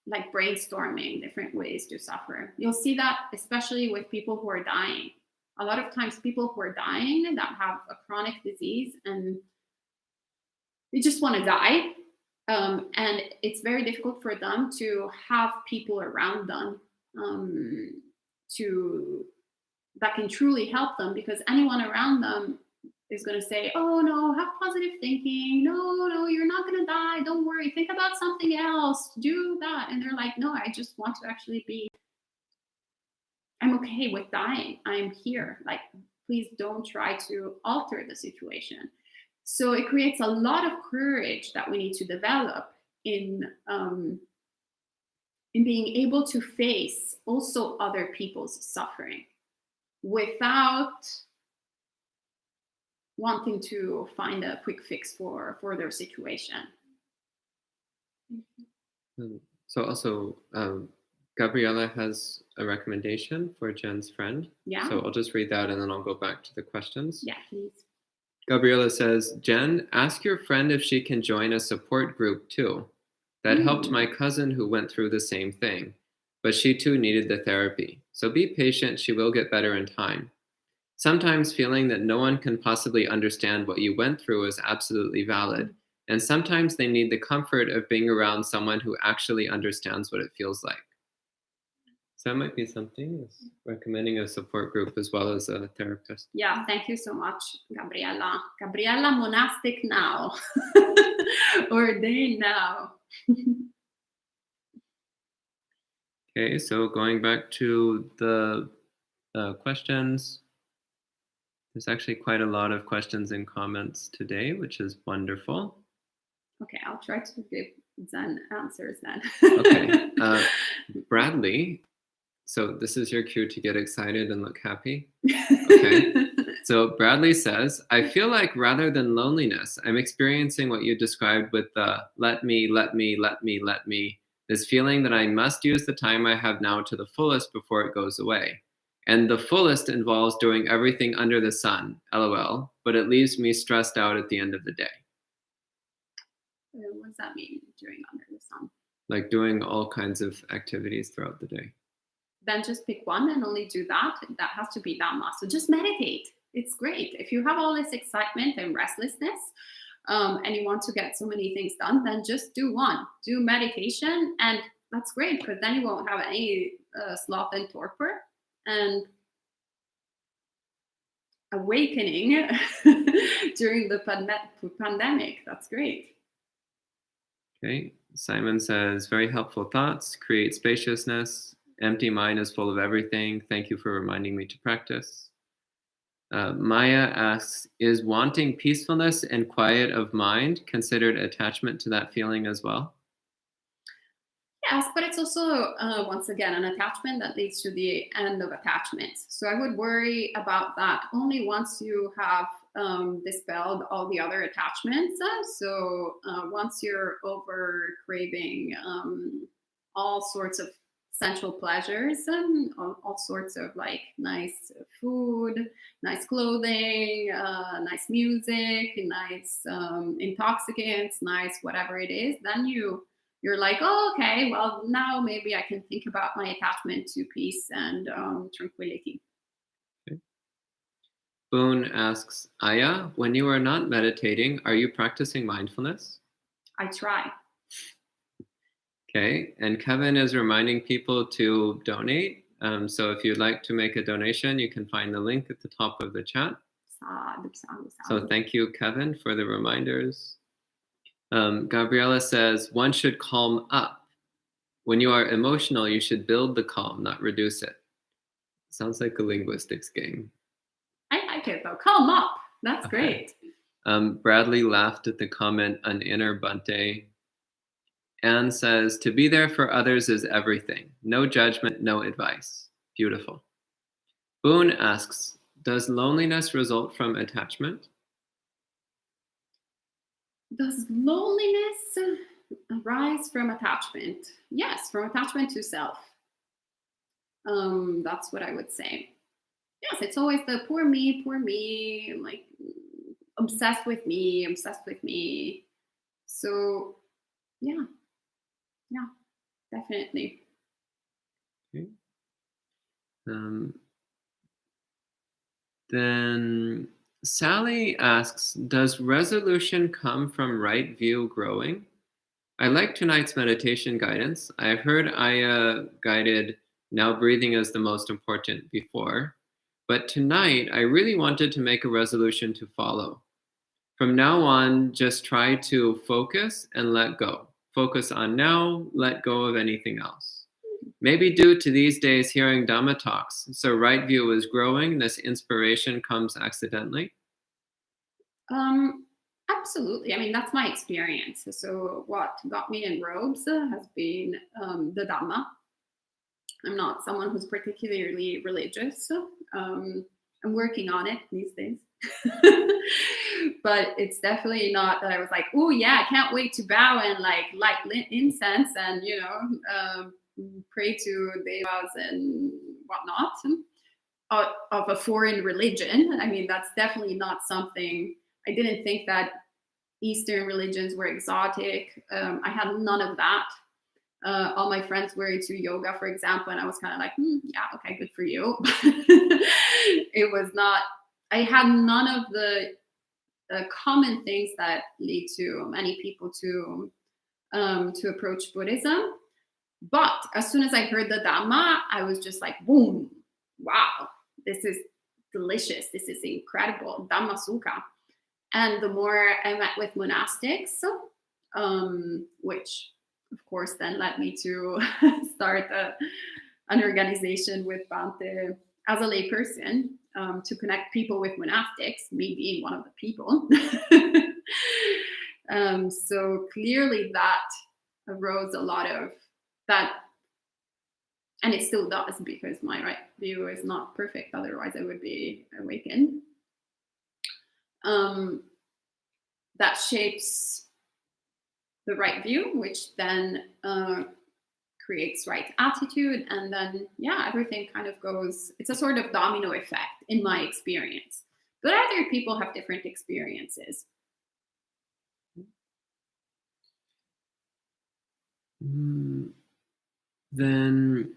like brainstorming different ways to suffer. You'll see that especially with people who are dying. A lot of times people who are dying that have a chronic disease and they just want to die. And it's very difficult for them to have people around them that can truly help them, because anyone around them is going to say, oh no, have positive thinking. No, you're not going to die. Don't worry. Think about something else. Do that. And they're like, no, I just want to actually I'm okay with dying. I'm here. Like, please don't try to alter the situation. So it creates a lot of courage that we need to develop in being able to face also other people's suffering without wanting to find a quick fix for their situation. So also, Gabriella has a recommendation for Jen's friend. Yeah. So I'll just read that and then I'll go back to the questions. Yeah, please. Gabriella says, Jen, ask your friend if she can join a support group too. That helped my cousin who went through the same thing, but she too needed the therapy. So be patient, she will get better in time. Sometimes feeling that no one can possibly understand what you went through is absolutely valid. And sometimes they need the comfort of being around someone who actually understands what it feels like. So that might be something, is recommending a support group as well as a therapist. Yeah, thank you so much, Gabriella. Gabriella, monastic now. Ordained now. Okay, so going back to the questions, there's actually quite a lot of questions and comments today, which is wonderful. Okay, I'll try to give Zen answers then. Okay, Bradley, so this is your cue to get excited and look happy. Okay, so Bradley says, I feel like rather than loneliness, I'm experiencing what you described with the let me, this feeling that I must use the time I have now to the fullest before it goes away. And the fullest involves doing everything under the sun, LOL, but it leaves me stressed out at the end of the day. What does that mean, doing under the sun? Like doing all kinds of activities throughout the day. Then just pick one and only do that. That has to be Dhamma. So just meditate. It's great. If you have all this excitement and restlessness and you want to get so many things done, then just do one. Do meditation, and that's great, because then you won't have any sloth and torpor. And awakening during the pandemic. That's great. Okay, Simon says, very helpful thoughts, create spaciousness. Empty mind is full of everything. Thank you for reminding me to practice. Maya asks, is wanting peacefulness and quiet of mind considered attachment to that feeling as well? Yes, but it's also, once again, an attachment that leads to the end of attachment. So I would worry about that only once you have dispelled all the other attachments. So once you're over craving all sorts of sensual pleasures, all sorts of like nice food, nice clothing, nice music, nice intoxicants, nice whatever it is, then you're like, oh, okay, well, now maybe I can think about my attachment to peace and tranquility. Okay. Boone asks, Ayyā, when you are not meditating, are you practicing mindfulness? I try. Okay, and Kevin is reminding people to donate So if you'd like to make a donation, you can find the link at the top of the chat. So thank you, Kevin, for the reminders. Gabriella says, one should calm up. When you are emotional, you should build the calm, not reduce it. Sounds like a linguistics game. I like it though. Calm up. That's great. Bradley laughed at the comment on inner Bante. Anne says, to be there for others is everything. No judgment, no advice. Beautiful. Boone asks, does loneliness result from attachment? Does loneliness arise from attachment? Yes, from attachment to self. That's what I would say. Yes, it's always the poor me, like obsessed with me. So, yeah, definitely. Okay. Then Sally asks, does resolution come from right view growing? I like tonight's meditation guidance. I have heard Ayyā guided now breathing is the most important before. But tonight, I really wanted to make a resolution to follow. From now on, just try to focus and let go. Focus on now, let go of anything else. Maybe due to these days hearing Dhamma talks, so right view is growing, this inspiration comes accidentally? Absolutely. I mean, that's my experience. So what got me in robes has been the Dhamma. I'm not someone who's particularly religious. I'm working on it these days. But it's definitely not that I was like, oh yeah, I can't wait to bow and like light incense and, you know, pray to devas and whatnot of a foreign religion. I mean, that's definitely not something. I didn't think that Eastern religions were exotic. I had none of that. All my friends were into yoga, for example, and I was kind of like, yeah, okay, good for you. It was not, I had none of the common things that lead to many people to approach Buddhism. But as soon as I heard the Dhamma, I was just like, boom, wow, this is delicious. This is incredible. Dhamma Sukha. And the more I met with monastics, which of course then led me to start an organization with Bante as a layperson to connect people with monastics, me being one of the people. So clearly that arose a lot of that, and it still does, because my right view is not perfect, otherwise I would be awakened. That shapes the right view, which then creates right attitude, and then yeah, everything kind of goes, it's a sort of domino effect in my experience, but other people have different experiences. Then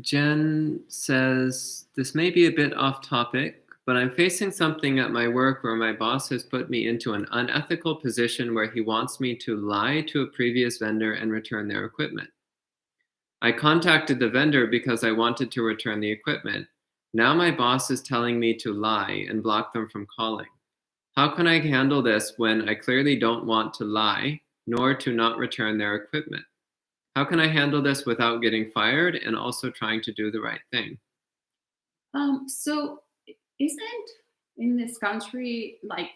Jen says, this may be a bit off topic, but I'm facing something at my work where my boss has put me into an unethical position where he wants me to lie to a previous vendor and return their equipment. I contacted the vendor because I wanted to return the equipment. Now my boss is telling me to lie and block them from calling. How can I handle this when I clearly don't want to lie, nor to not return their equipment? How can I handle this without getting fired and also trying to do the right thing? So isn't in this country like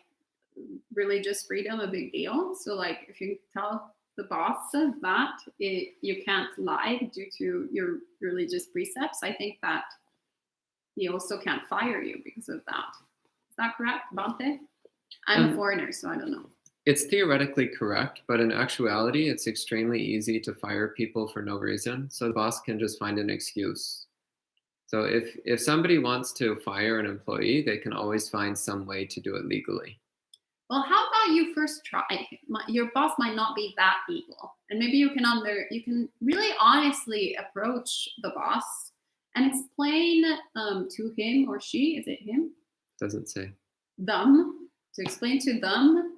religious freedom a big deal? So like if you tell the boss that you can't lie due to your religious precepts, I think that he also can't fire you because of that. Is that correct, Bante? I'm a foreigner, so I don't know. It's theoretically correct, but in actuality, it's extremely easy to fire people for no reason. So the boss can just find an excuse. So if somebody wants to fire an employee, they can always find some way to do it legally. Well, how about you first try? Your boss might not be that evil, and maybe you can really honestly approach the boss and explain to him or she, is it him? Doesn't say. Them, to explain to them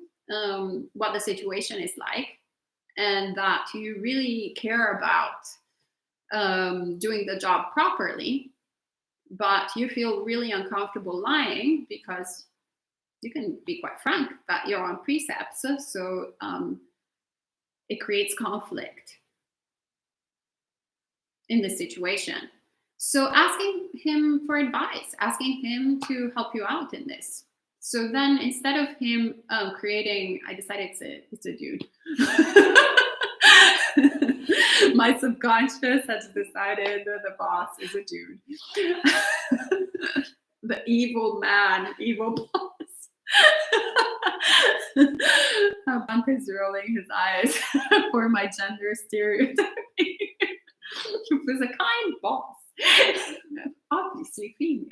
what the situation is like, and that you really care about doing the job properly, but you feel really uncomfortable lying because you can be quite frank that you're on precepts. So it creates conflict in the situation. So asking him for advice, asking him to help you out in this. So then instead of him creating, I decided it's a dude. My subconscious has decided that the boss is a dude. The evil man, evil boss. Bante is rolling his eyes for my gender stereotyping. He was a kind boss. Obviously female.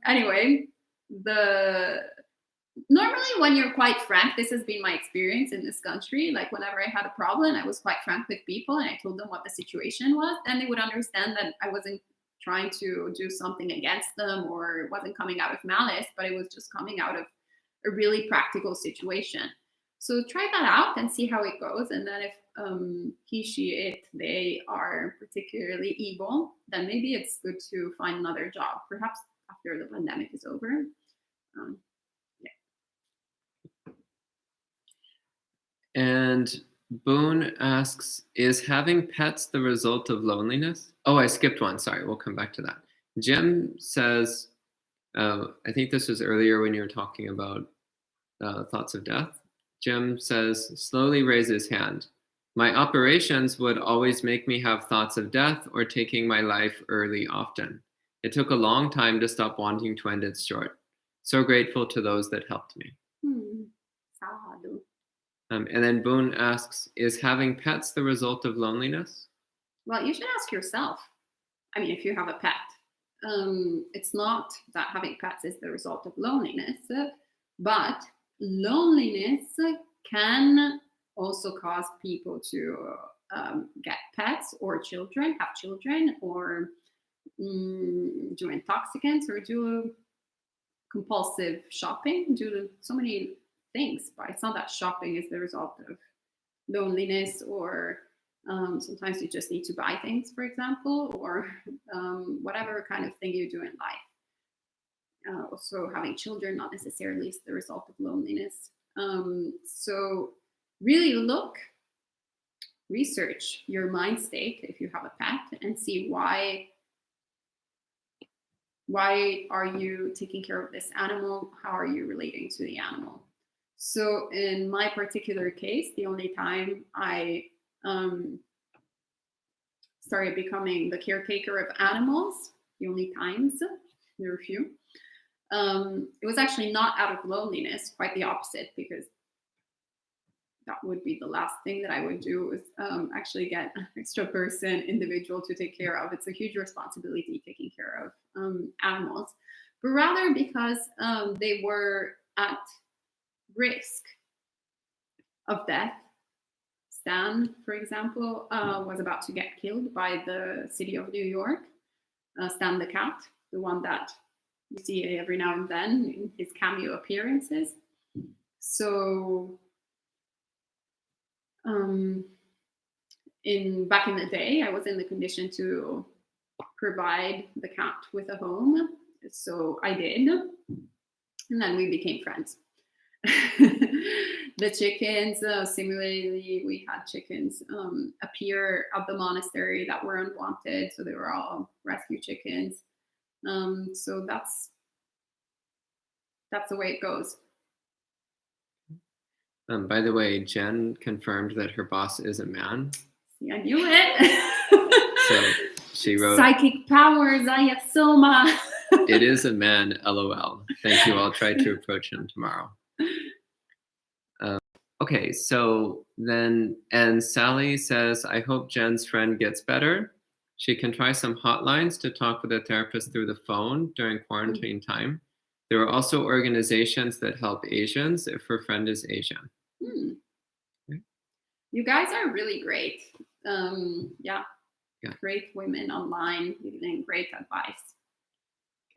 Anyway, normally when you're quite frank, this has been my experience in this country, like whenever I had a problem, I was quite frank with people and I told them what the situation was, then they would understand that I wasn't trying to do something against them or it wasn't coming out of malice, but it was just coming out of a really practical situation. So try that out and see how it goes. And then if he, she, it, they are particularly evil, then maybe it's good to find another job, perhaps after the pandemic is over. And Boone asks, is having pets the result of loneliness? Oh, I skipped one. Sorry, we'll come back to that. Jim says, I think this was earlier when you were talking about thoughts of death. Jim says, slowly raises hand. My operations would always make me have thoughts of death or taking my life early often. It took a long time to stop wanting to end it short. So grateful to those that helped me. Sadhu. And then Boone asks, is having pets the result of loneliness? Well, you should ask yourself. I mean, if you have a pet, it's not that having pets is the result of loneliness, but loneliness can also cause people to get pets or children, have children, or do intoxicants, or do compulsive shopping, do so many things. But it's not that shopping is the result of loneliness, or sometimes you just need to buy things, for example, or whatever kind of thing you do in life. Also, having children not necessarily is the result of loneliness. So really research your mind state if you have a pet and see why are you taking care of this animal? How are you relating to the animal? So in my particular case, the only time I started becoming the caretaker of animals, the only times, there were a few, it was actually not out of loneliness, quite the opposite, because that would be the last thing that I would do, is actually get an extra person, individual to take care of. It's a huge responsibility taking care of animals, but rather because they were at risk of death. Stan, for example, was about to get killed by the city of New York. Stan the cat, the one that you see every now and then in his cameo appearances. So back in the day, I was in the condition to provide the cat with a home. So I did. And then we became friends. The chickens, similarly, we had chickens appear at the monastery that were unwanted. So they were all rescue chickens. So that's the way it goes. By the way, Jen confirmed that her boss is a man. See, I knew it. So she wrote, psychic powers, Ayyā, Somā. It is a man, LOL. Thank you. I'll try to approach him tomorrow. Okay, so then, and Sally says, I hope Jen's friend gets better. She can try some hotlines to talk with a therapist through the phone during quarantine time. There are also organizations that help Asians if her friend is Asian. Okay. You guys are really great. Yeah. Great women online giving great advice.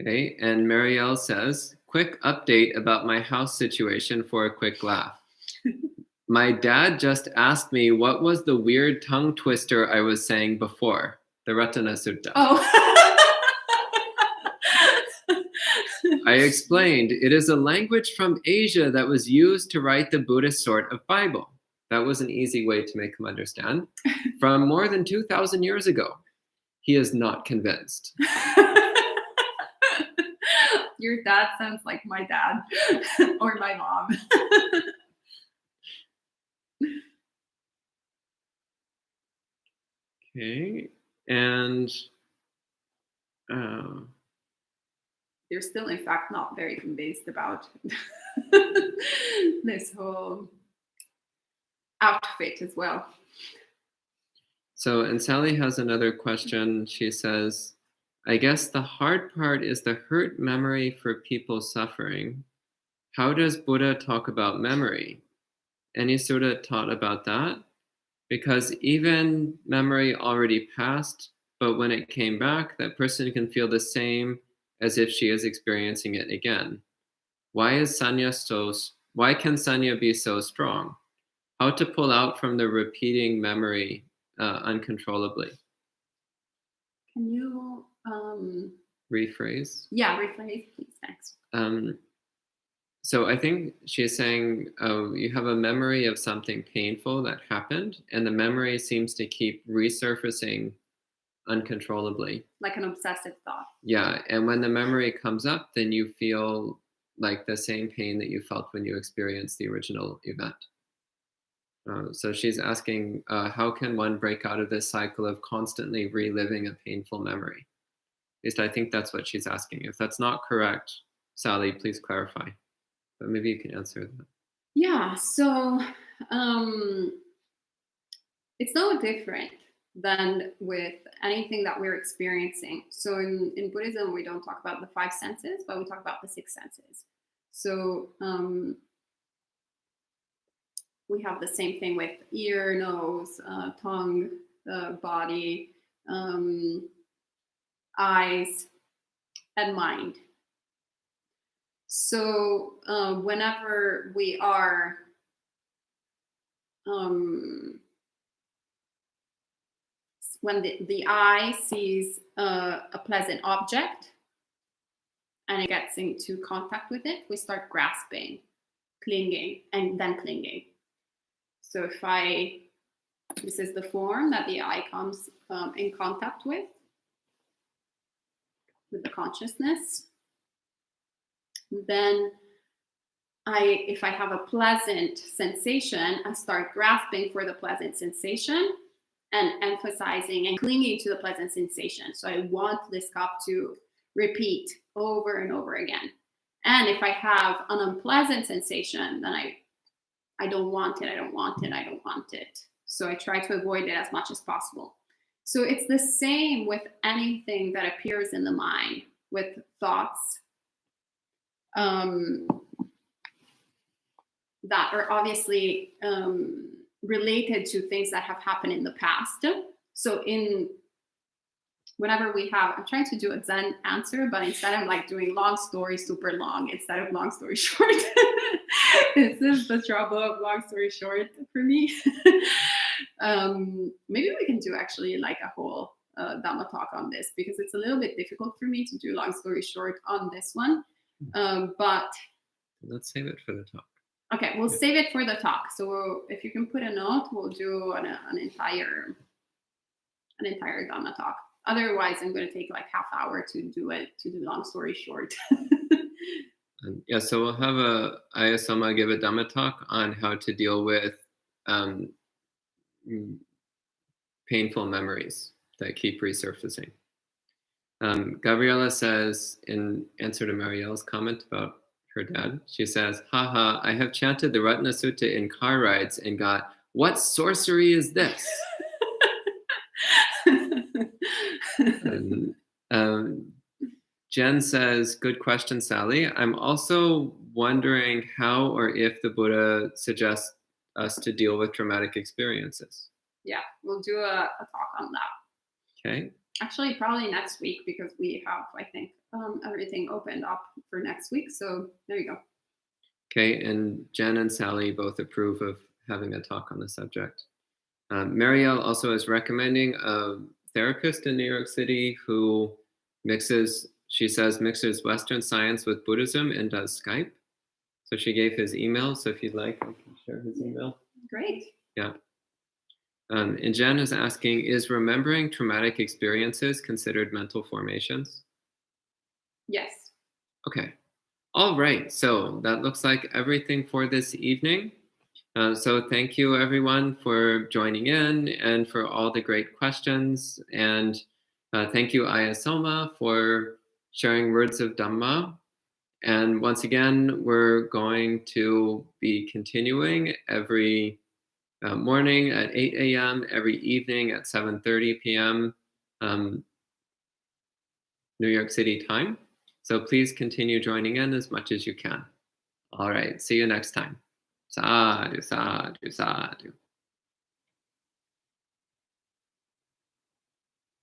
Okay, and Marielle says, quick update about my house situation for a quick laugh. My dad just asked me what was the weird tongue twister I was saying before. The Ratana Sutta. Oh. I explained, it is a language from Asia that was used to write the Buddhist sort of Bible. That was an easy way to make him understand. From more than 2,000 years ago. He is not convinced. Your dad sounds like my dad or my mom. Okay, and they're still, in fact, not very convinced about this whole outfit as well. So, and Sally has another question. She says, I guess the hard part is the hurt memory for people suffering. How does Buddha talk about memory? Any sutta taught about that? Because even memory already passed, but when it came back, that person can feel the same as if she is experiencing it again. Why can sanya be so strong? How to pull out from the repeating memory uncontrollably? Can you rephrase? Yeah, rephrase, please. Thanks. So I think she's saying you have a memory of something painful that happened, and the memory seems to keep resurfacing uncontrollably. Like an obsessive thought. Yeah, and when the memory comes up, then you feel like the same pain that you felt when you experienced the original event. So she's asking, how can one break out of this cycle of constantly reliving a painful memory? At least I think that's what she's asking. If that's not correct, Sally, please clarify. But maybe you can answer that. Yeah, so it's no different than with anything that we're experiencing. So in Buddhism, we don't talk about the 5 senses, but we talk about the 6 senses. So we have the same thing with ear, nose, tongue, body, eyes, and mind. So whenever we are when the eye sees a pleasant object and it gets into contact with it, we start grasping, clinging, and then clinging. So this is the form that the eye comes in contact with the consciousness. Then if I have a pleasant sensation, I start grasping for the pleasant sensation and emphasizing and clinging to the pleasant sensation. So I want this cup to repeat over and over again. And if I have an unpleasant sensation, then I don't want it, I don't want it, I don't want it. So I try to avoid it as much as possible. So it's the same with anything that appears in the mind, with thoughts that are obviously related to things that have happened in the past. So whenever we have, I'm trying to do a Zen answer, but instead I'm like doing long story super long instead of long story short. This is the trouble of long story short for me. Maybe we can do actually like a whole Dhamma talk on this, because it's a little bit difficult for me to do long story short on this one. But let's save it for the talk. Okay, we'll save it for the talk. So if you can put a note, we'll do an entire Dhamma talk. Otherwise, I'm going to take like half hour to do long story short. Yeah, so we'll have Ayyā Somā give a Dhamma talk on how to deal with painful memories that keep resurfacing. Gabriella says, in answer to Marielle's comment about her dad, she says, haha, I have chanted the Ratana Sutta in car rides and got, what sorcery is this? Jen says, good question, Sally. I'm also wondering how or if the Buddha suggests us to deal with traumatic experiences. Yeah, we'll do a talk on that. Okay. Actually, probably next week, because we have, I think, everything opened up for next week. So there you go. Okay, and Jen and Sally both approve of having a talk on the subject. Marielle also is recommending a therapist in New York City who mixes Western science with Buddhism and does Skype. So she gave his email. So if you'd like, I can share his email. Great. Yeah. And Jen is asking, is remembering traumatic experiences considered mental formations? Yes. Okay. All right. So that looks like everything for this evening. So thank you, everyone, for joining in and for all the great questions. And thank you, Ayyā Somā, for sharing words of Dhamma. And once again, we're going to be continuing every morning at 8 a.m., every evening at 7:30 p.m. New York City time. So please continue joining in as much as you can. All right, see you next time. Sadhu, sadhu, sadhu.